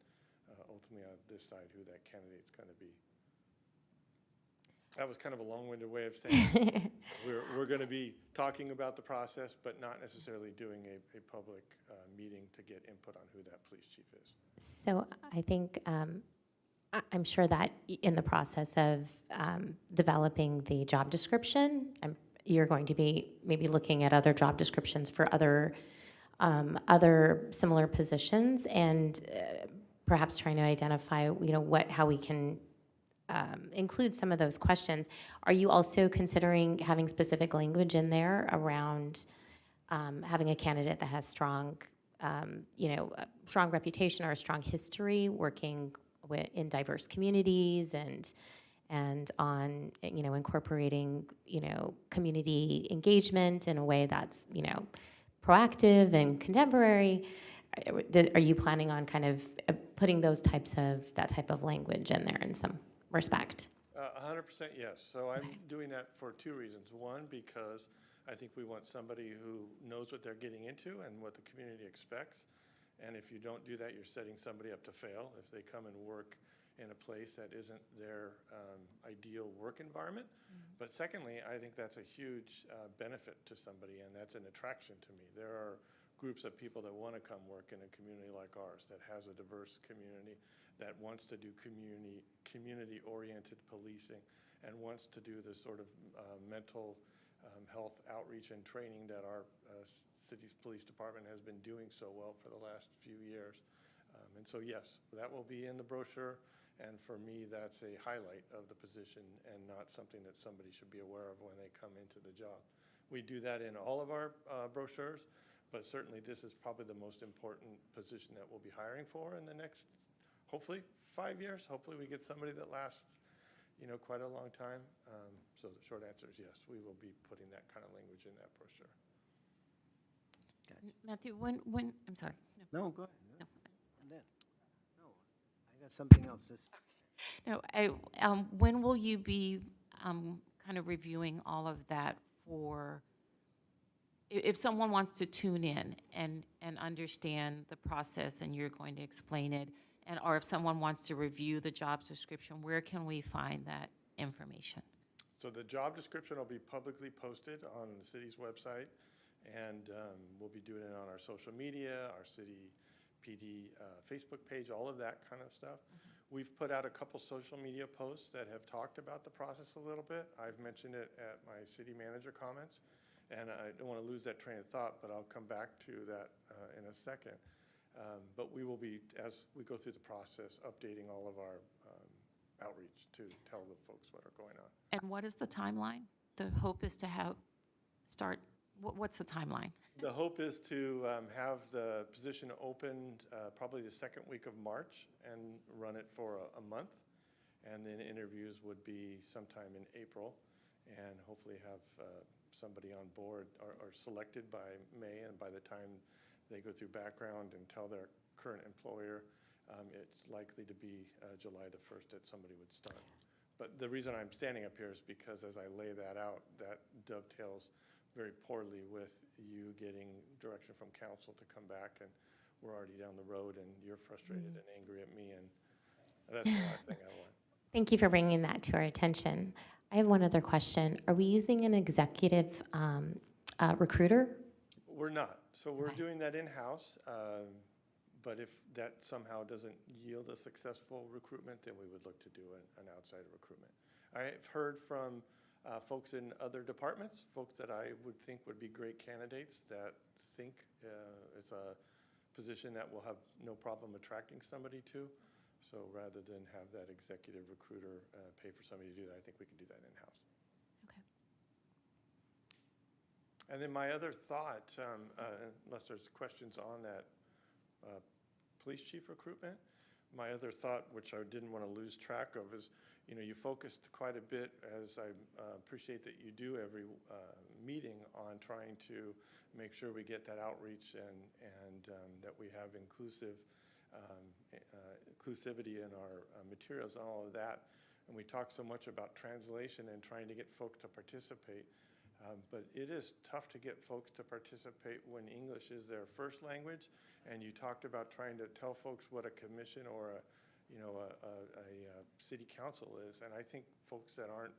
ultimately I'll decide who that candidate's going to be. That was kind of a long-winded way of saying we're going to be talking about the process, but not necessarily doing a public meeting to get input on who that police chief is. So I think I'm sure that in the process of developing the job description, you're going to be maybe looking at other job descriptions for other similar positions, and perhaps trying to identify, how we can include some of those questions. Are you also considering having specific language in there around having a candidate that has strong, a strong reputation or a strong history working in diverse communities and on, incorporating, community engagement in a way that's, proactive and contemporary? Are you planning on kind of putting that type of language in there in some respect? 100% yes. So I'm doing that for two reasons. One, because I think we want somebody who knows what they're getting into and what the community expects. And if you don't do that, you're setting somebody up to fail if they come and work in a place that isn't their ideal work environment. But secondly, I think that's a huge benefit to somebody, and that's an attraction to me. There are groups of people that want to come work in a community like ours that has a diverse community, that wants to do community-oriented policing, and wants to do the sort of mental health outreach and training that our city's police department has been doing so well for the last few years. And so yes, that will be in the brochure. And for me, that's a highlight of the position and not something that somebody should be aware of when they come into the job. We do that in all of our brochures, but certainly this is probably the most important position that we'll be hiring for in the next, hopefully, 5 years. Hopefully we get somebody that lasts, quite a long time. So the short answer is yes, we will be putting that kind of language in that brochure. Matthew, I'm sorry. No, go ahead. No. And then, no, I got something else. No, when will you be kind of reviewing all of that for, if someone wants to tune in and understand the process and you're going to explain it, or if someone wants to review the job description, where can we find that information? So the job description will be publicly posted on the city's website, and we'll be doing it on our social media, our city PD Facebook page, all of that kind of stuff. We've put out a couple social media posts that have talked about the process a little bit. I've mentioned it at my city manager comments, and I don't want to lose that train of thought, but I'll come back to that in a second. But we will be, as we go through the process, updating all of our outreach to tell the folks what are going on. And what is the timeline? The hope is to what's the timeline? The hope is to have the position opened probably the second week of March and run it for a month. And then interviews would be sometime in April, and hopefully have somebody on board or selected by May. And by the time they go through background and tell their current employer, it's likely to be July the 1st that somebody would start. But the reason I'm standing up here is because as I lay that out, that dovetails very poorly with you getting direction from council to come back, and we're already down the road and you're frustrated and angry at me, and that's the last thing I want. Thank you for bringing that to our attention. I have one other question. Are we using an executive recruiter? We're not. So we're doing that in-house, but if that somehow doesn't yield a successful recruitment, then we would look to do an outside recruitment. I've heard from folks in other departments, folks that I would think would be great candidates that think it's a position that we'll have no problem attracting somebody to. So rather than have that executive recruiter pay for somebody to do that, I think we can do that in-house. Okay. And then my other thought, unless there's questions on that police chief recruitment, my other thought, which I didn't want to lose track of, is you focused quite a bit, as I appreciate that you do every meeting, on trying to make sure we get that outreach and that we have inclusivity in our materials and all of that. And we talk so much about translation and trying to get folks to participate. But it is tough to get folks to participate when English is their first language. And you talked about trying to tell folks what a commission or a city council is. And I think folks that aren't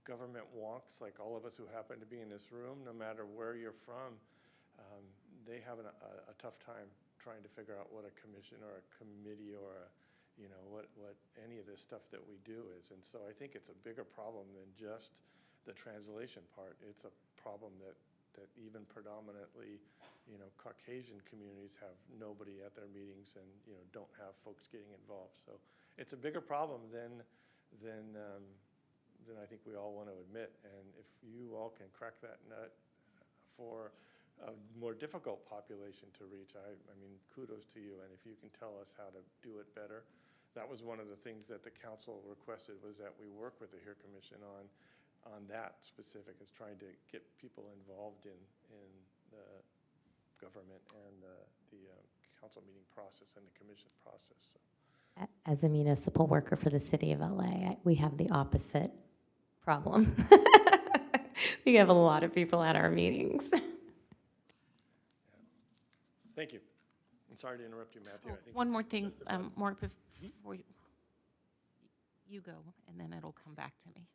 government wonks, like all of us who happen to be in this room, no matter where you're from, they have a tough time trying to figure out what a commission or a committee or what any of this stuff that we do is. And so I think it's a bigger problem than just the translation part. It's a problem that even predominantly, Caucasian communities have nobody at their meetings and, don't have folks getting involved. So it's a bigger problem than than I think we all want to admit. And if you all can crack that nut for a more difficult population to reach, I mean, kudos to you. And if you can tell us how to do it better, that was one of the things that the council requested, was that we work with the HERE Commission on that specific, is trying to get people involved in the government and the council meeting process and the commission process. So. As a municipal worker for the city of LA, we have the opposite problem. We have a lot of people at our meetings. Yeah. Thank you. I'm sorry to interrupt you, Matthew. I think One more thing, Mark, before you go, and then it'll come back to me.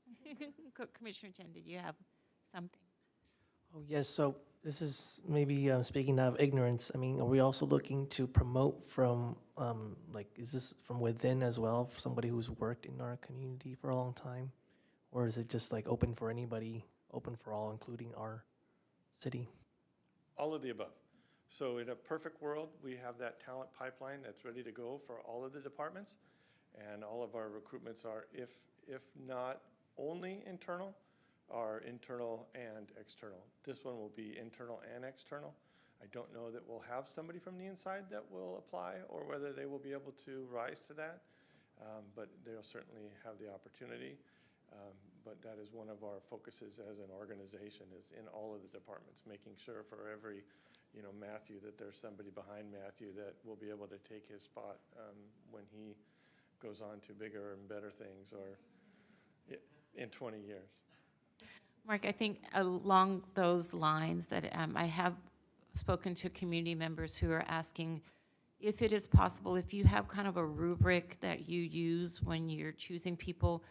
Commissioner Chen, did you have something? Oh, yes, so this is maybe speaking out of ignorance. I mean, are we also looking to promote from, like, is this from within as well, for somebody who's worked in our community for a long time? Or is it just like open for anybody, open for all, including our city? All of the above. So in a perfect world, we have that talent pipeline that's ready to go for all of the departments. And all of our recruitments are, if not only internal, are internal and external. This one will be internal and external. I don't know that we'll have somebody from the inside that will apply, or whether they will be able to rise to that, but they'll certainly have the opportunity. But that is one of our focuses as an organization, is in all of the departments, making sure for every, Matthew, that there's somebody behind Matthew that will be able to take his spot when he goes on to bigger and better things, or in 20 years. Mark, I think along those lines that I have spoken to community members who are asking if it is possible, if you have kind of a rubric that you use when you're choosing people,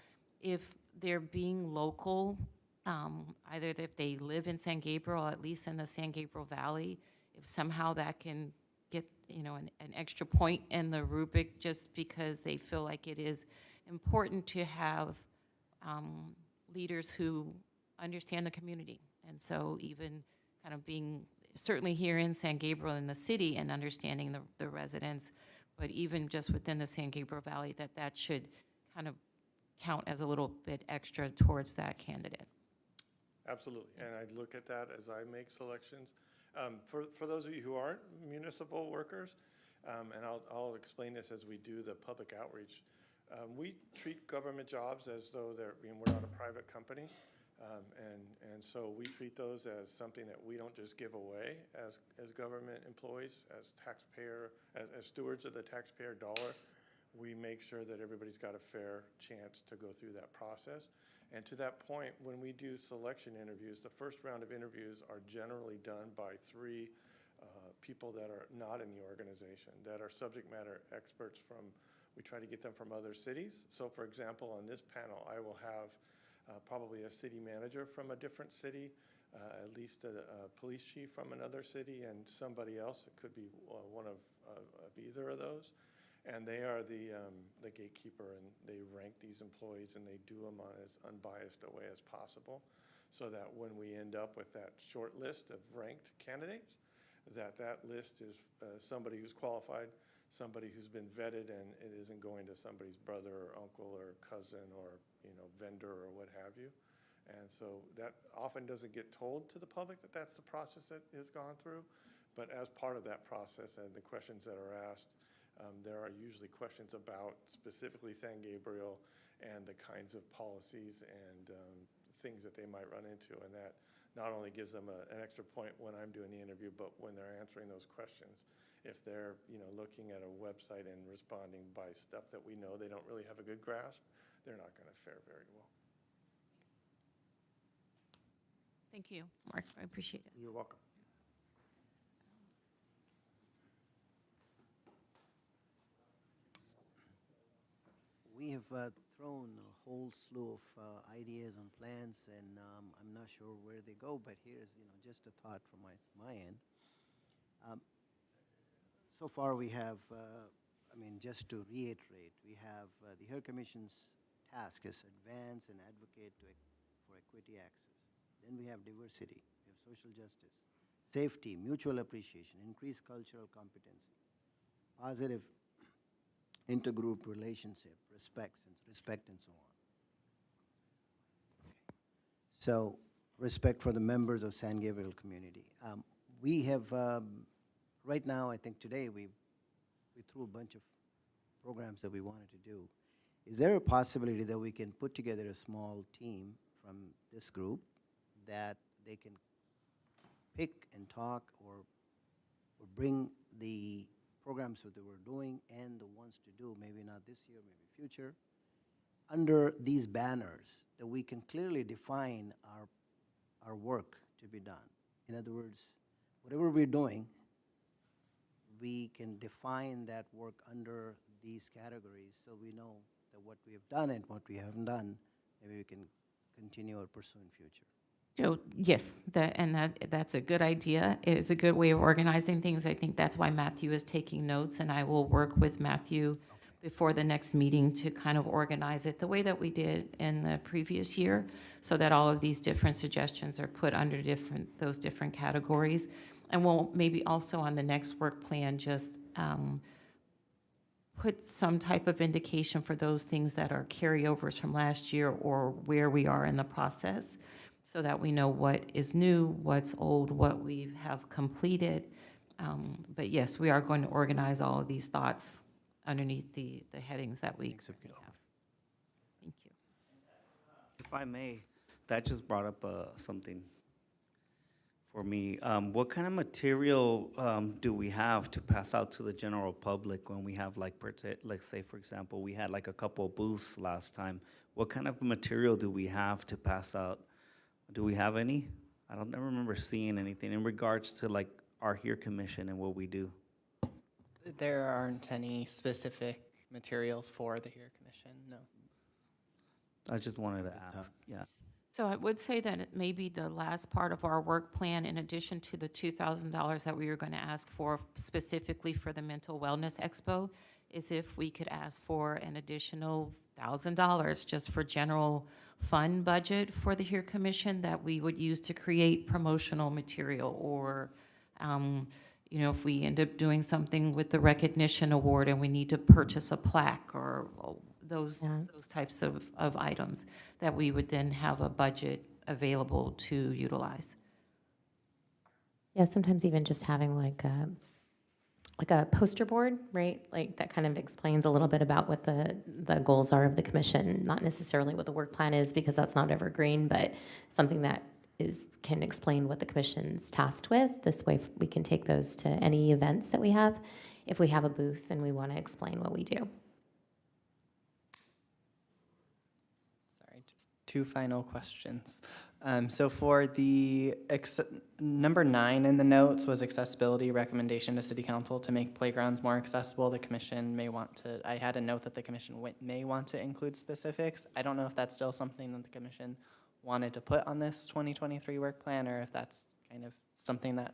if they're being local, either if they live in San Gabriel, at least in the San Gabriel Valley, if somehow that can get, an extra point in the rubric, just because they feel like it is important to have leaders who understand the community. And so even kind of being, certainly here in San Gabriel in the city and understanding the residents, but even just within the San Gabriel Valley, that should kind of count as a little bit extra towards that candidate. Absolutely, and I look at that as I make selections. For those of you who aren't municipal workers, and I'll explain this as we do the public outreach, we treat government jobs as though we're not a private company. And so we treat those as something that we don't just give away as government employees, as stewards of the taxpayer dollar. We make sure that everybody's got a fair chance to go through that process. And to that point, when we do selection interviews, the first round of interviews are generally done by 3 people that are not in the organization, that are subject matter experts we try to get them from other cities. So for example, on this panel, I will have probably a city manager from a different city, at least a police chief from another city, and somebody else. It could be one of either of those. And they are the gatekeeper, and they rank these employees, and they do them on as unbiased a way as possible, so that when we end up with that short list of ranked candidates, that list is somebody who's qualified, somebody who's been vetted, and it isn't going to somebody's brother or uncle or cousin or vendor or what have you. And so that often doesn't get told to the public that that's the process that has gone through. But as part of that process and the questions that are asked, there are usually questions about specifically San Gabriel and the kinds of policies and things that they might run into. And that not only gives them an extra point when I'm doing the interview, but when they're answering those questions. If they're looking at a website and responding by stuff that we know they don't really have a good grasp, they're not going to fare very well. Thank you, Mark. I appreciate it. You're welcome. We have thrown a whole slew of ideas and plans, and I'm not sure where they go, but here's just a thought from my end. So far we have, just to reiterate, we have the HERE Commission's task is advance and advocate for equity access. Then we have diversity, we have social justice, safety, mutual appreciation, increased cultural competency, positive intergroup relationship, respect and so on. So, respect for the members of San Gabriel community. We have, right now, I think today, we threw a bunch of programs that we wanted to do. Is there a possibility that we can put together a small team from this group that they can pick and talk or bring the programs that they were doing and the ones to do, maybe not this year, maybe future, under these banners, that we can clearly define our work to be done? In other words, whatever we're doing, we can define that work under these categories so we know that what we have done and what we haven't done, maybe we can continue or pursue in future. Joe, yes, that's a good idea. It's a good way of organizing things. I think that's why Matthew is taking notes, and I will work with Matthew before the next meeting to kind of organize it the way that we did in the previous year, so that all of these different suggestions are put under those different categories. And we'll maybe also on the next work plan just put some type of indication for those things that are carryovers from last year or where we are in the process, so that we know what is new, what's old, what we have completed. But yes, we are going to organize all of these thoughts underneath the headings that we have. Thank you. If I may, that just brought up something for me. What kind of material do we have to pass out to the general public when we have like say, for example, we had like a couple of booths last time. What kind of material do we have to pass out? Do we have any? I don't remember seeing anything in regards to like our HERE Commission and what we do. There aren't any specific materials for the HERE Commission, no. I just wanted to ask, yeah. So I would say that it may be the last part of our work plan, in addition to the $2,000 that we were going to ask for specifically for the Mental Wellness Expo, is if we could ask for an additional $1,000 just for general fund budget for the HERE Commission that we would use to create promotional material, or if we end up doing something with the recognition award and we need to purchase a plaque or those types of items, that we would then have a budget available to utilize. Yeah, sometimes even just having like a poster board, right? Like that kind of explains a little bit about what the goals are of the commission, not necessarily what the work plan is, because that's not evergreen, but something that can explain what the commission's tasked with. This way we can take those to any events that we have if we have a booth and we want to explain what we do. Sorry, just two final questions. So for the number 9 in the notes was accessibility recommendation to City Council to make playgrounds more accessible. The commission may want to, I had a note that the commission may want to include specifics. I don't know if that's still something that the commission wanted to put on this 2023 work plan, or if that's kind of something that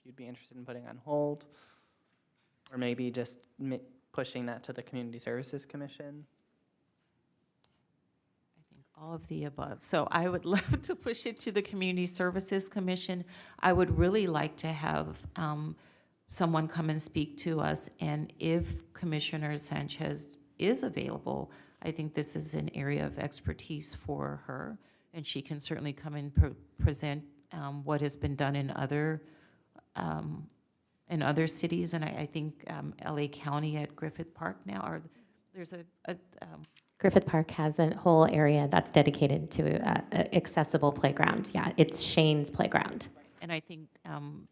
you'd be interested in putting on hold, or maybe just pushing that to the Community Services Commission. All of the above. So I would love to push it to the Community Services Commission. I would really like to have someone come and speak to us, and if Commissioner Sanchez is available, I think this is an area of expertise for her, and she can certainly come and present what has been done in other cities. And I think LA County at Griffith Park now, there's a Griffith Park has a whole area that's dedicated to accessible playground. Yeah, it's Shane's Playground. And I think,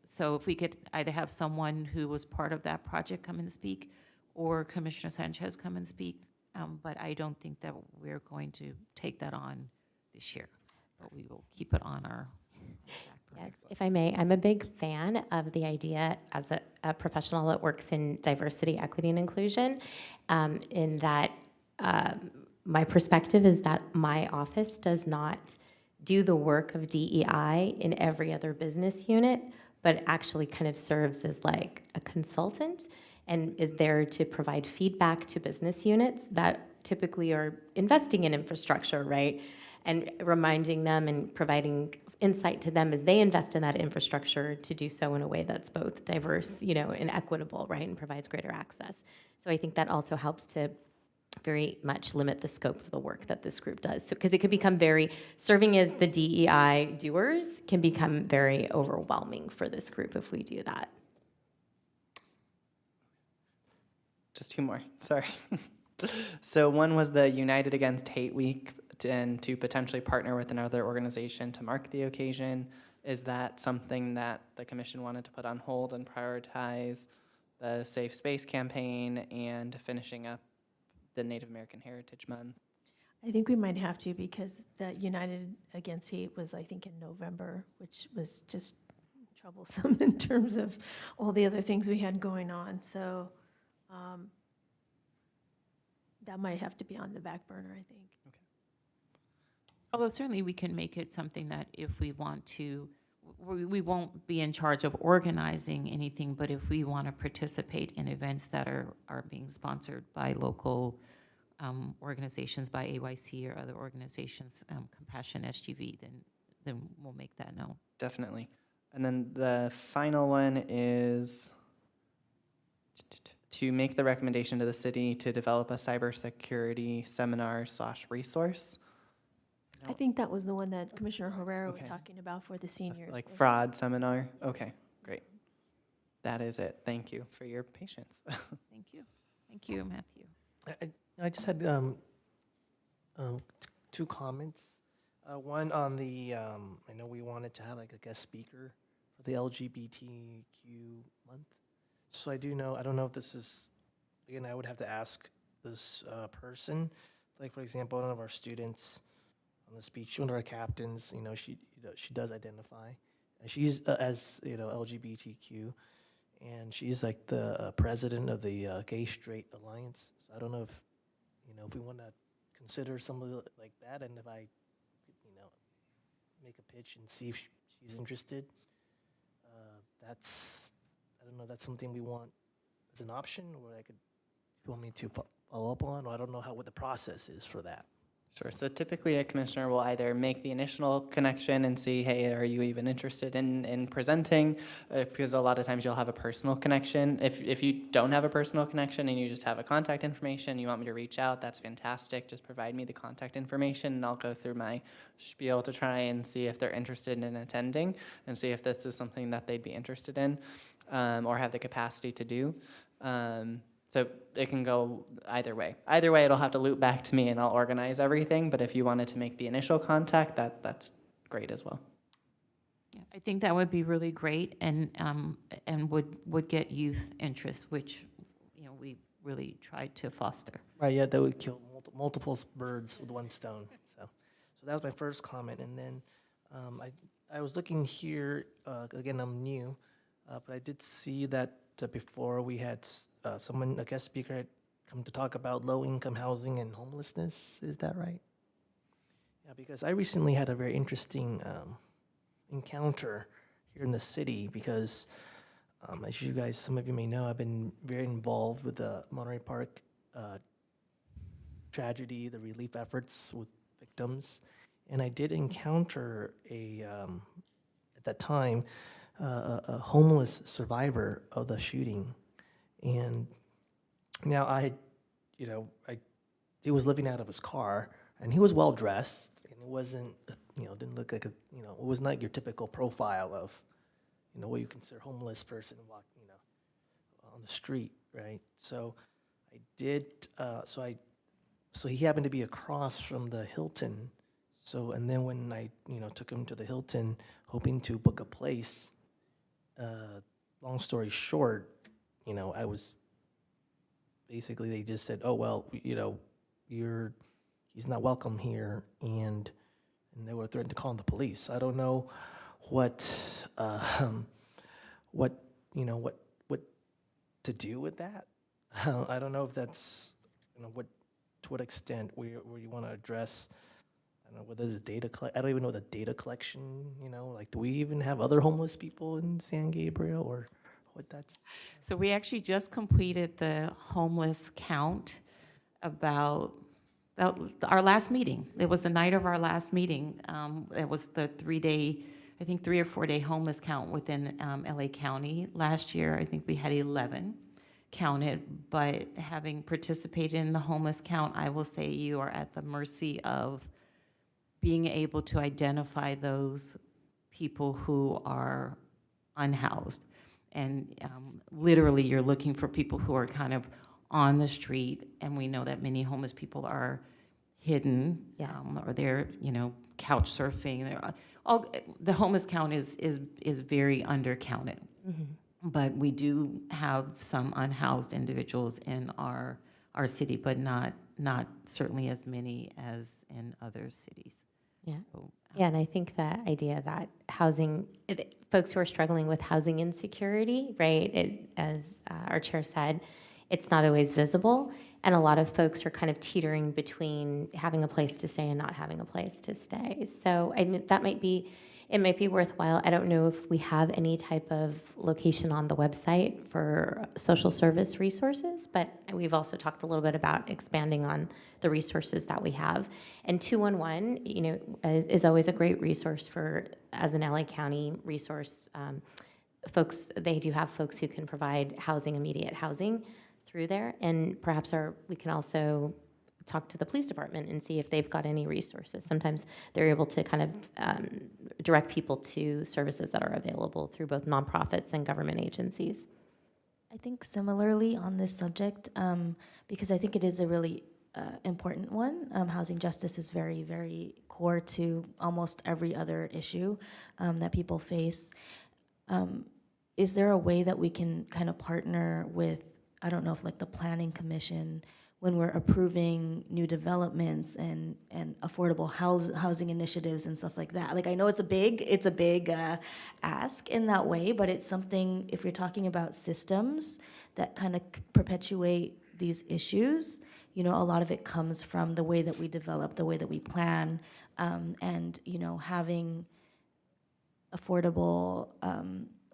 so if we could either have someone who was part of that project come and speak, or Commissioner Sanchez come and speak, but I don't think that we're going to take that on this year, but we will keep it on our Yes, if I may, I'm a big fan of the idea as a professional that works in diversity, equity, and inclusion, in that my perspective is that my office does not do the work of DEI in every other business unit, but actually kind of serves as like a consultant and is there to provide feedback to business units that typically are investing in infrastructure, right? And reminding them and providing insight to them as they invest in that infrastructure to do so in a way that's both diverse, and equitable, right? And provides greater access. So I think that also helps to very much limit the scope of the work that this group does. So, because it could become serving as the DEI doers can become very overwhelming for this group if we do that. Just two more, sorry. So one was the United Against Hate Week and to potentially partner with another organization to mark the occasion. Is that something that the commission wanted to put on hold and prioritize the Safe Space campaign and finishing up the Native American Heritage Month? I think we might have to, because the United Against Hate was, I think, in November, which was just troublesome in terms of all the other things we had going on. So that might have to be on the back burner, I think. Although certainly we can make it something that if we want to, we won't be in charge of organizing anything, but if we want to participate in events that are being sponsored by local organizations, by AYC or other organizations, Compassion, SGV, then we'll make that known. Definitely. And then the final one is to make the recommendation to the city to develop a cybersecurity seminar/resource. I think that was the one that Commissioner Herrera was Okay. talking about for the seniors. Like fraud seminar? Okay, great. That is it. Thank you for your patience. Thank you. Thank you, Matthew. I just had two comments. One on the, I know we wanted to have like a guest speaker for the LGBTQ month. So I don't know if this is, again, I would have to ask this person. Like, for example, one of our students on the speech, one of our captains, she does identify. And she's as, LGBTQ. And she's like the president of the Gay Straight Alliance. So I don't know if, if we want to consider somebody like that, and if I, make a pitch and see if she's interested. I don't know, that's something we want as an option, or if you want me to follow up on, or I don't know what the process is for that. Sure. So typically a commissioner will either make the initial connection and see, hey, are you even interested in presenting? Because a lot of times you'll have a personal connection. If you don't have a personal connection and you just have a contact information, you want me to reach out, that's fantastic. Just provide me the contact information and I'll go through my spiel to try and see if they're interested in attending and see if this is something that they'd be interested in or have the capacity to do. So it can go either way. Either way, it'll have to loop back to me and I'll organize everything. But if you wanted to make the initial contact, that's great as well. Yeah, I think that would be really great and would get youth interest, which we really tried to foster. Right, yeah, that would kill multiple birds with one stone. So that was my first comment. And then I was looking here, again, I'm new, but I did see that before we had a guest speaker had come to talk about low-income housing and homelessness. Is that right? Yeah, because I recently had a very interesting encounter here in the city because, as you guys, some of you may know, I've been very involved with the Monterey Park tragedy, the relief efforts with victims, and I did encounter at that time, a homeless survivor of the shooting. And now he was living out of his car, and he was well dressed, and it wasn't, didn't look like it was not your typical profile of, what you consider homeless person walk, on the street, right? So I did, so he happened to be across from the Hilton. So, and then when I, took him to the Hilton, hoping to book a place, long story short, I was basically, they just said, oh, well, he's not welcome here, and they were threatened to call the police. I don't know what to do with that. I don't know if that's, to what extent where you want to address, I don't know whether I don't even know the data collection, do we even have other homeless people in San Gabriel or what that's? So we actually just completed the homeless count about our last meeting. It was the night of our last meeting. It was the 3 or 4 day homeless count within LA County. Last year, I think we had 11. counted, but having participated in the homeless count, I will say you are at the mercy of being able to identify those people who are unhoused. And literally, you're looking for people who are kind of on the street, and we know that many homeless people are hidden, Yes. or they're, couch surfing. The homeless count is very undercounted. But we do have some unhoused individuals in our city, but not certainly as many as in other cities. Yeah. So, Yeah, and I think that idea that housing, folks who are struggling with housing insecurity, right, as our chair said, it's not always visible. And a lot of folks are kind of teetering between having a place to stay and not having a place to stay. So I mean, it might be worthwhile. I don't know if we have any type of location on the website for social service resources, but we've also talked a little bit about expanding on the resources that we have. And 211, is always a great resource as an LA County resource. Folks, they do have folks who can provide immediate housing through there, and perhaps we can also talk to the police department and see if they've got any resources. Sometimes they're able to kind of direct people to services that are available through both nonprofits and government agencies. I think similarly on this subject, because I think it is a really important one. Housing justice is very, very core to almost every other issue that people face. Is there a way that we can kind of partner with, I don't know if like the Planning Commission, when we're approving new developments and affordable housing initiatives and stuff like that? Like, I know it's a big ask in that way, but it's something, if you're talking about systems that kind of perpetuate these issues, a lot of it comes from the way that we develop, the way that we plan, and, having affordable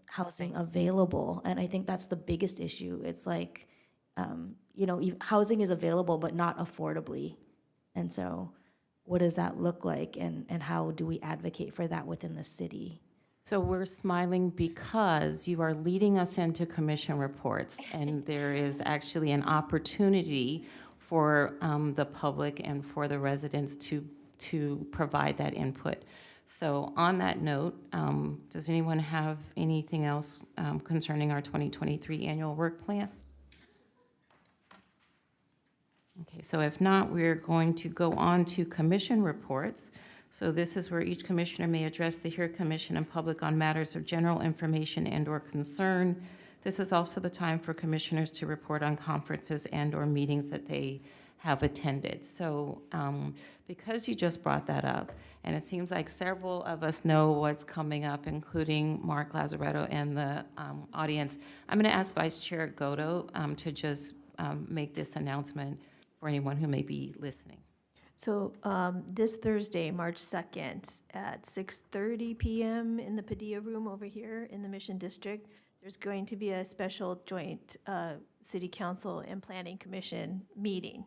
housing available. And I think that's the biggest issue. It's like, housing is available, but not affordably. And so what does that look like, and how do we advocate for that within the city? So we're smiling because you are leading us into commission reports, and there is actually an opportunity for the public and for the residents to provide that input. So on that note, does anyone have anything else concerning our 2023 annual work plan? Okay, so if not, we're going to go on to commission reports. So this is where each commissioner may address the HERE Commission and public on matters of general information and/or concern. This is also the time for commissioners to report on conferences and/or meetings that they have attended. So because you just brought that up, and it seems like several of us know what's coming up, including Mark Lazaretto and the audience, I'm going to ask Vice Chair Godo to just make this announcement for anyone who may be listening. So this Thursday, March 2nd, at 6:30 p.m. in the Padilla Room over here in the Mission District, there's going to be a special joint City Council and Planning Commission meeting.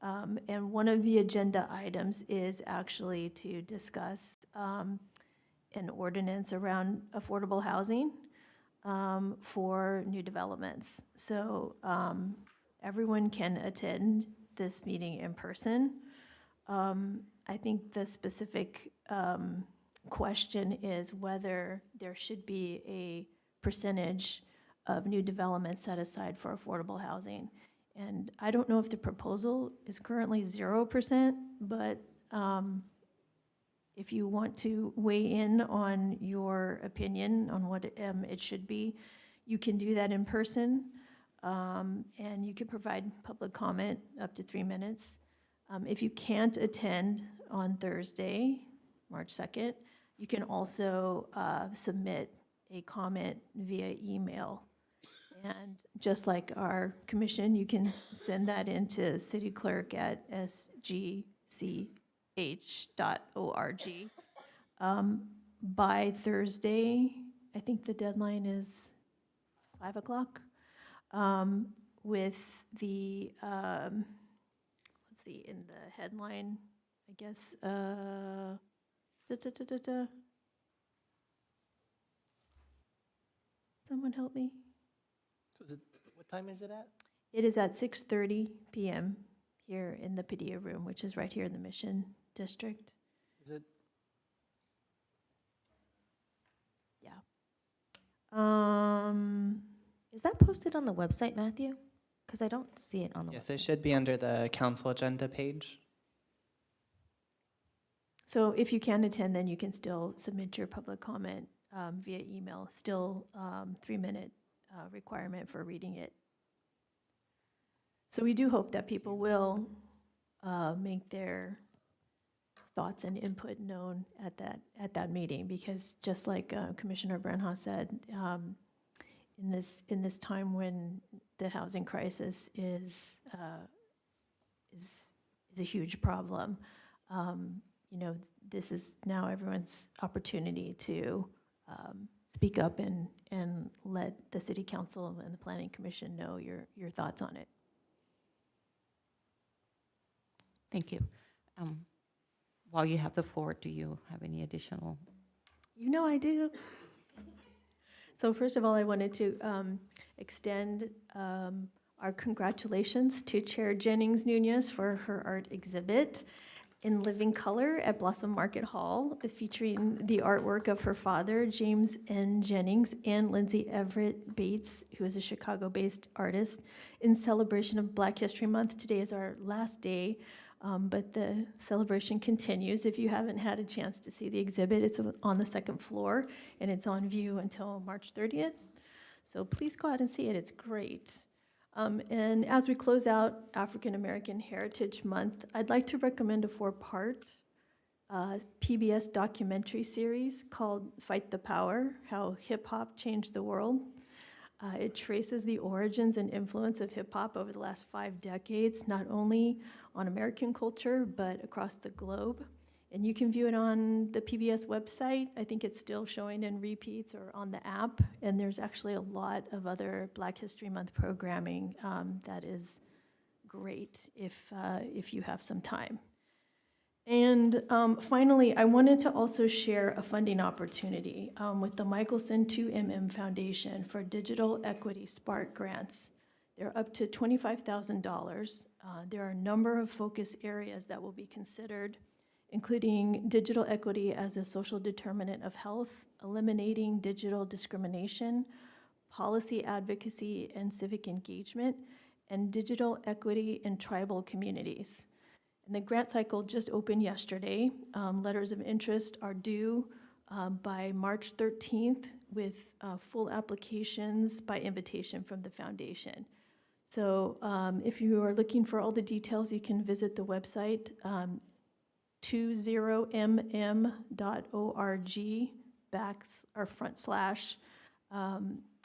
And one of the agenda items is actually to discuss an ordinance around affordable housing for new developments. So everyone can attend this meeting in person. I think the specific question is whether there should be a percentage of new development set aside for affordable housing. And I don't know if the proposal is currently 0%, but if you want to weigh in on your opinion on what it should be, you can do that in person. And you can provide public comment up to 3 minutes. If you can't attend on Thursday, March 2nd, you can also submit a comment via email. And just like our commission, you can send that into cityclerk@sgch.org. By Thursday, I think the deadline is 5 o'clock. With the, let's see, in the headline, I guess, Someone help me? So is it What time is it at? It is at 6:30 PM here in the Padilla Room, which is right here in the Mission District. Is it? Yeah. Um, Is that posted on the website, Matthew? Because I don't see it on the Yes, website. it should be under the council agenda page. So if you can attend, then you can still submit your public comment via email. Still 3-minute requirement for reading it. So we do hope that people will make their thoughts and input known at that meeting, because just like Commissioner Brenha said, in this time when the housing crisis is a huge problem, you know, this is now everyone's opportunity to speak up and let the City Council and the Planning Commission know your thoughts on it. Thank you. While you have the floor, do you have any additional? You know I do. So first of all, I wanted to extend our congratulations to Chair Jennings Nunez for her art exhibit in living color at Blossom Market Hall, featuring the artwork of her father, James N. Jennings, and Lindsay Everett Bates, who is a Chicago-based artist, in celebration of Black History Month. Today is our last day, but the celebration continues. If you haven't had a chance to see the exhibit, it's on the second floor, and it's on view until March 30th. So please go out and see it. It's great. And as we close out African American Heritage Month, I'd like to recommend a 4-part PBS documentary series called Fight the Power: How Hip Hop Changed the World. It traces the origins and influence of hip hop over the last 5 decades, not only on American culture, but across the globe. And you can view it on the PBS website. I think it's still showing in repeats or on the app. And there's actually a lot of other Black History Month programming that is great if you have some time. And finally, I wanted to also share a funding opportunity with the Michelson 2MM Foundation for Digital Equity Spark Grants. They're up to $25,000. There are a number of focus areas that will be considered, including digital equity as a social determinant of health, eliminating digital discrimination, policy advocacy and civic engagement, and digital equity in tribal communities. And the grant cycle just opened yesterday. Letters of interest are due by March 13th, with full applications by invitation from the foundation. So if you are looking for all the details, you can visit the website, 20mm.org/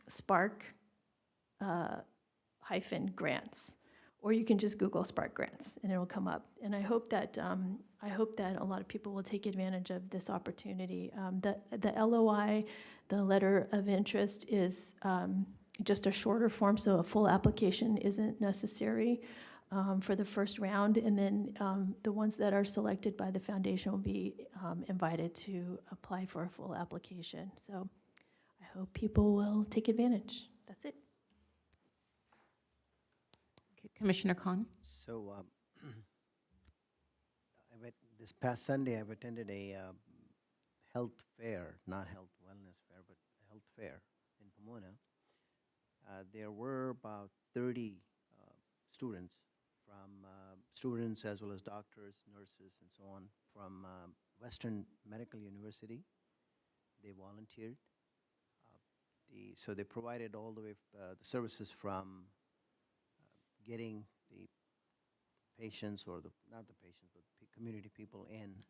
spark hyphen grants, or you can just Google Spark Grants and it'll come up. And I hope that a lot of people will take advantage of this opportunity. The LOI, the letter of interest, is just a shorter form, so a full application isn't necessary for the first round, and then the ones that are selected by the foundation will be invited to apply for a full application. So I hope people will take advantage. That's it. Commissioner Khan? So, this past Sunday, I've attended a health fair, not health wellness fair, but health fair in Pomona. There were about 30 students as well as doctors, nurses, and so on from Western Medical University. They volunteered. So they provided all the way the services from getting the patients, or not the patients, but community people in,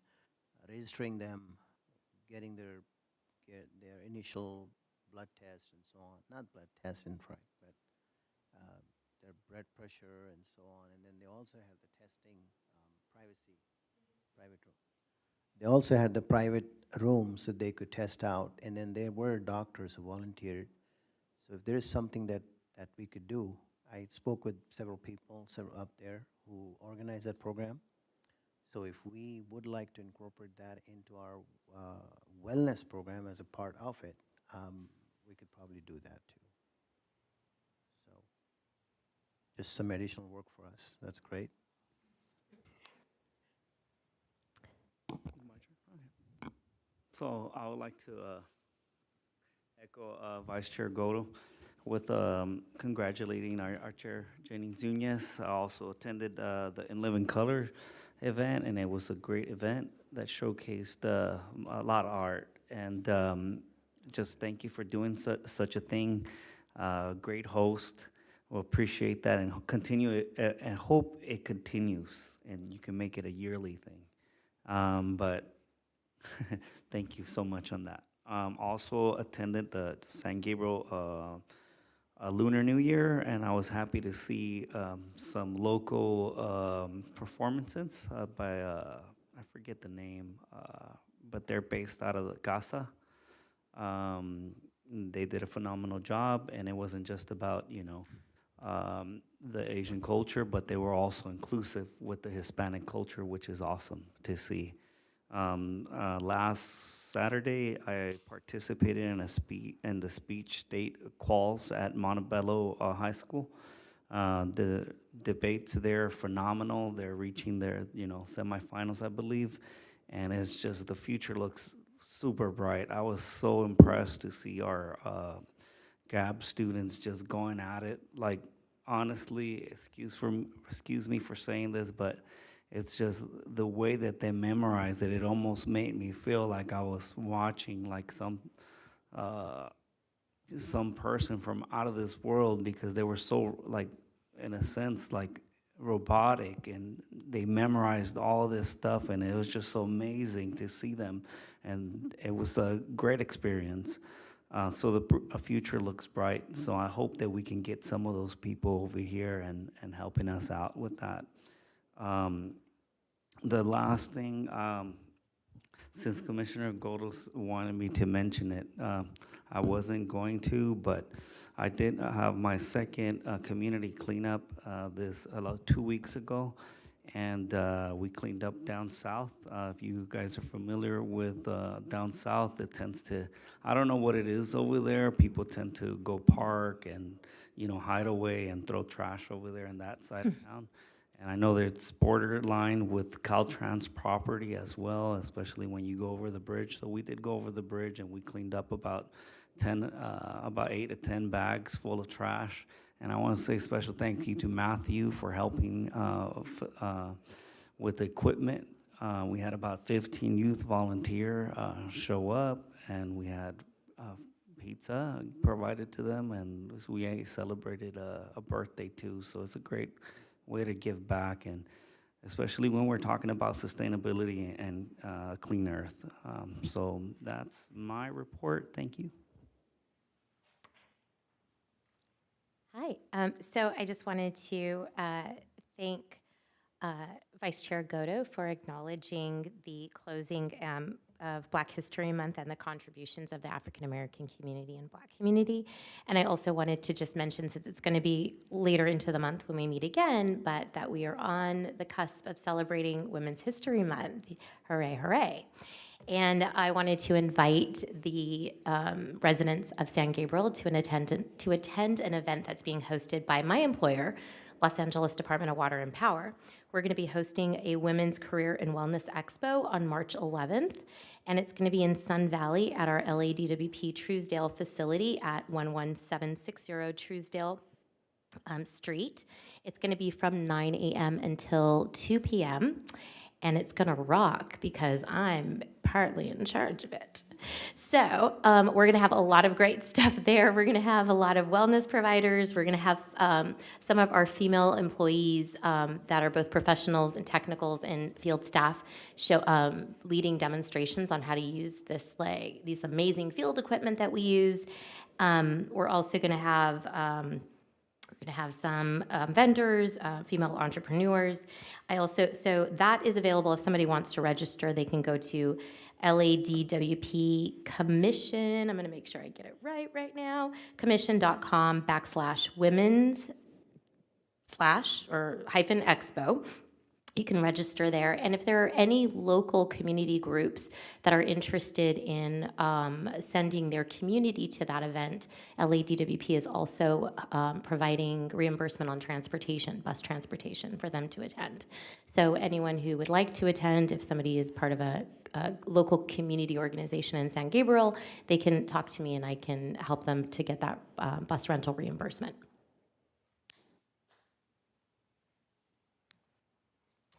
registering them, getting their initial blood tests and so on. Not blood tests in fact, but their blood pressure and so on. And then they also have the testing, private room. They also had the private rooms that they could test out, and then there were doctors who volunteered. So if there is something that we could do, I spoke with several people up there who organize that program. So if we would like to incorporate that into our wellness program as a part of it, we could probably do that too. So just some additional work for us. That's great. So I would like to echo Vice Chair Goto with congratulating our Chair Jennings Nunez. I also attended the In Living Color event, and it was a great event that showcased a lot of art. And just thank you for doing such a thing. Great host. We'll appreciate that and continue it, and hope it continues and you can make it a yearly thing. But thank you so much on that. Also attended the San Gabriel Lunar New Year, and I was happy to see some local performances by, I forget the name, but they're based out of the Casa. They did a phenomenal job, and it wasn't just about, the Asian culture, but they were also inclusive with the Hispanic culture, which is awesome to see. Last Saturday, I participated in the speech state quals at Montebello High School. The debates there are phenomenal. They're reaching their, semifinals, I believe, and it's just the future looks super bright. I was so impressed to see our GAB students just going at it. Like, honestly, excuse me for saying this, but it's just the way that they memorized it. It almost made me feel like I was watching like some person from out of this world, because they were so, like, in a sense, like robotic, and they memorized all of this stuff, and it was just so amazing to see them, and it was a great experience. So the future looks bright. So I hope that we can get some of those people over here and helping us out with that. The last thing, since Commissioner Godos wanted me to mention it, I wasn't going to, but I did have my second community cleanup 2 weeks ago, and we cleaned up down south. If you guys are familiar with down south, it tends to, I don't know what it is over there. People tend to go park and, hide away and throw trash over there in that side of town. And I know that it's borderline with Caltrans property as well, especially when you go over the bridge. So we did go over the bridge, and we cleaned up about 8 to 10 bags full of trash. And I want to say special thank you to Matthew for helping with the equipment. We had about 15 youth volunteer show up, and we had pizza provided to them, and we celebrated a birthday too. So it's a great way to give back, and especially when we're talking about sustainability and clean earth. So that's my report. Thank you. Hi. So I just wanted to thank Vice Chair Goto for acknowledging the closing of Black History Month and the contributions of the African American community and Black community. And I also wanted to just mention, since it's going to be later into the month when we meet again, but that we are on the cusp of celebrating Women's History Month. Hooray, hooray. And I wanted to invite the residents of San Gabriel to attend an event that's being hosted by my employer, Los Angeles Department of Water and Power. We're going to be hosting a Women's Career and Wellness Expo on March 11th, and it's going to be in Sun Valley at our LADWP Truesdale facility at 11760 Truesdale Street. It's going to be from 9 a.m. until 2 p.m., and it's going to rock because I'm partly in charge of it. So we're going to have a lot of great stuff there. We're going to have a lot of wellness providers. We're going to have some of our female employees that are both professionals and technicals and field staff leading demonstrations on how to use these amazing field equipment that we use. We're also going to have some vendors, female entrepreneurs. So that is available. If somebody wants to register, they can go to LADWP Commission. I'm going to make sure I get it right now. Commission.com/women's/expo. You can register there. And if there are any local community groups that are interested in sending their community to that event, LADWP is also providing reimbursement on transportation, bus transportation, for them to attend. So anyone who would like to attend, if somebody is part of a local community organization in San Gabriel, they can talk to me and I can help them to get that bus rental reimbursement.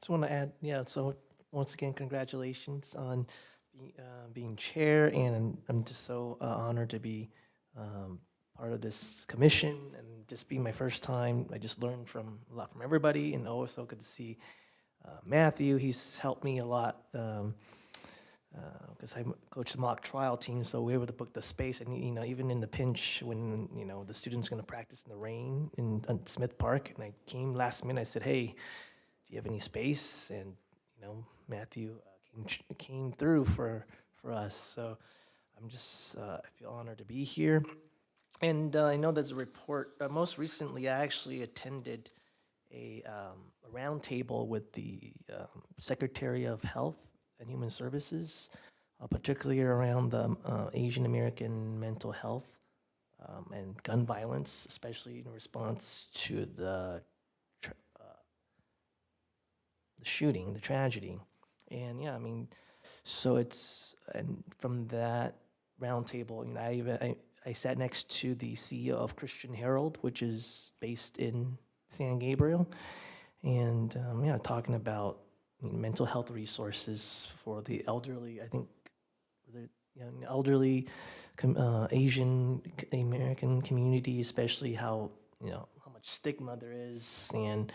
Just want to add, yeah, so once again, congratulations on being chair, and I'm just so honored to be part of this commission, and just be my first time. I just learned a lot from everybody, and also good to see Matthew. He's helped me a lot because I coach the mock trial team, so we're able to book the space, and even in the pinch when the student's going to practice in the rain in Smith Park, and I came last minute. I said, hey, do you have any space? And Matthew came through for us. So I'm just I feel honored to be here. And I know there's a report. Most recently, I actually attended a roundtable with the Secretary of Health and Human Services, particularly around the Asian American mental health and gun violence, especially in response to the shooting, the tragedy. And yeah, I mean, so and from that roundtable, I sat next to the CEO of Christian Herald, which is based in San Gabriel, and talking about mental health resources for the elderly. I think the elderly Asian American community, especially how how much stigma there is, and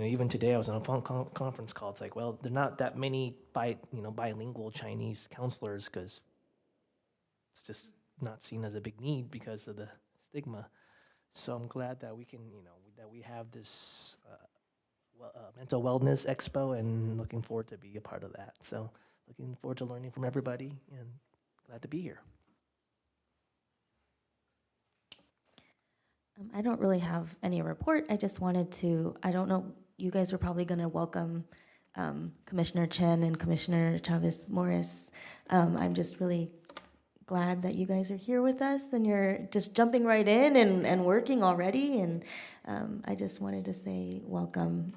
even today I was on a phone conference call. It's like, well, there are not that many bilingual Chinese counselors because it's just not seen as a big need because of the stigma. So I'm glad that we can, that we have this mental wellness expo, and looking forward to be a part of that. So looking forward to learning from everybody, and glad to be here. I don't really have any report. I just wanted to, I don't know, you guys were probably going to welcome Commissioner Chen and Commissioner Chavez Morris. I'm just really glad that you guys are here with us and you're just jumping right in and working already. And I just wanted to say welcome.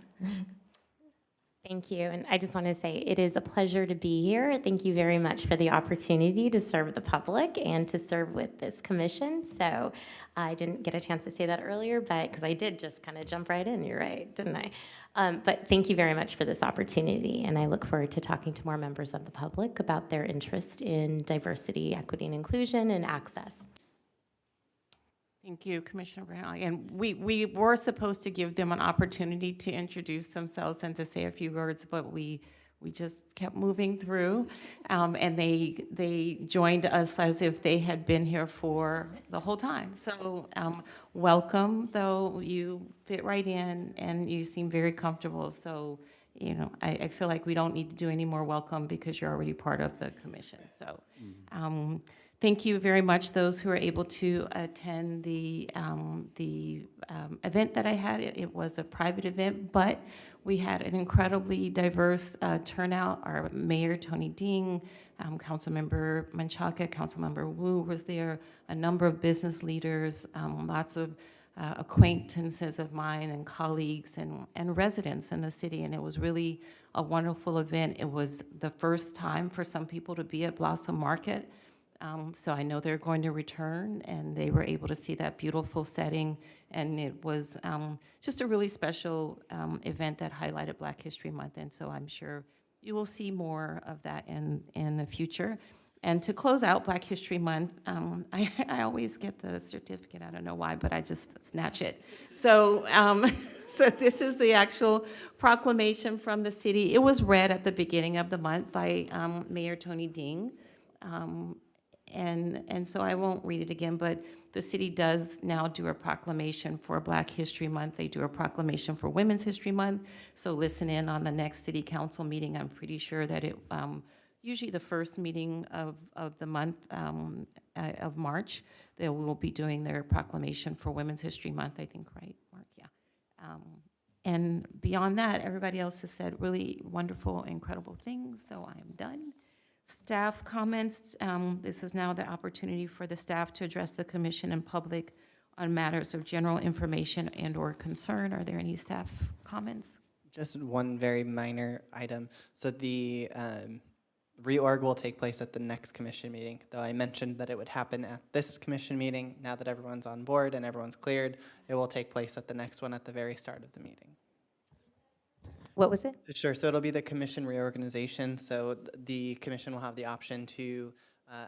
Thank you. And I just want to say it is a pleasure to be here. Thank you very much for the opportunity to serve the public and to serve with this commission. So I didn't get a chance to say that earlier, but because I did just kind of jump right in, you're right, didn't I? But thank you very much for this opportunity. And I look forward to talking to more members of the public about their interest in diversity, equity, and inclusion and access. Thank you, Commissioner Brown. And we were supposed to give them an opportunity to introduce themselves and to say a few words, but we just kept moving through. And they joined us as if they had been here for the whole time. So welcome, though you fit right in and you seem very comfortable. So, I feel like we don't need to do any more welcome because you're already part of the commission. So thank you very much, those who were able to attend the event that I had. It was a private event, but we had an incredibly diverse turnout. Our Mayor, Tony Ding, Councilmember Menchaca, Councilmember Wu was there, a number of business leaders, lots of acquaintances of mine and colleagues and residents in the city, and it was really a wonderful event. It was the first time for some people to be at Blossom Market. So I know they're going to return, and they were able to see that beautiful setting, and it was just a really special event that highlighted Black History Month, and so I'm sure you will see more of that in the future. And to close out Black History Month, I always get the certificate, I don't know why, but I just snatch it. So, so this is the actual proclamation from the city. It was read at the beginning of the month by Mayor Tony Ding. And so I won't read it again, but the city does now do a proclamation for Black History Month. They do a proclamation for Women's History Month. So listen in on the next city council meeting. I'm pretty sure that it, usually the first meeting of the month of March, they will be doing their proclamation for Women's History Month, I think, right, Mark? Yeah. And beyond that, everybody else has said really wonderful, incredible things, so I am done. Staff comments, this is now the opportunity for the staff to address the commission and public on matters of general information and/or concern. Are there any staff comments? Just one very minor item. So the reorg will take place at the next commission meeting, though I mentioned that it would happen at this commission meeting. Now that everyone's on board and everyone's cleared, it will take place at the next one at the very start of the meeting. What was it? Sure, so it'll be the commission reorganization. So the commission will have the option to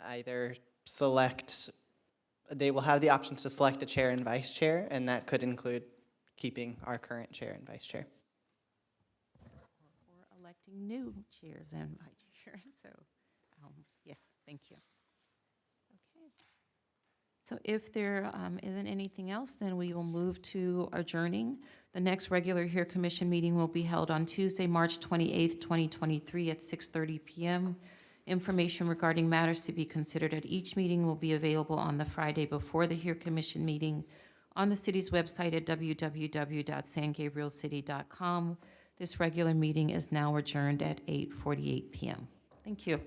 either select, they will have the option to select a chair and vice chair, and that could include keeping our current chair and vice chair. Or electing new chairs and vice chairs, so, yes, thank you. Okay. So if there isn't anything else, then we will move to adjourning. The next regular HERE Commission meeting will be held on Tuesday, March 28th, 2023 at 6:30 p.m. Information regarding matters to be considered at each meeting will be available on the Friday before the HERE Commission meeting on the city's website at www.sangabrielcity.com. This regular meeting is now adjourned at 8:48 p.m. Thank you.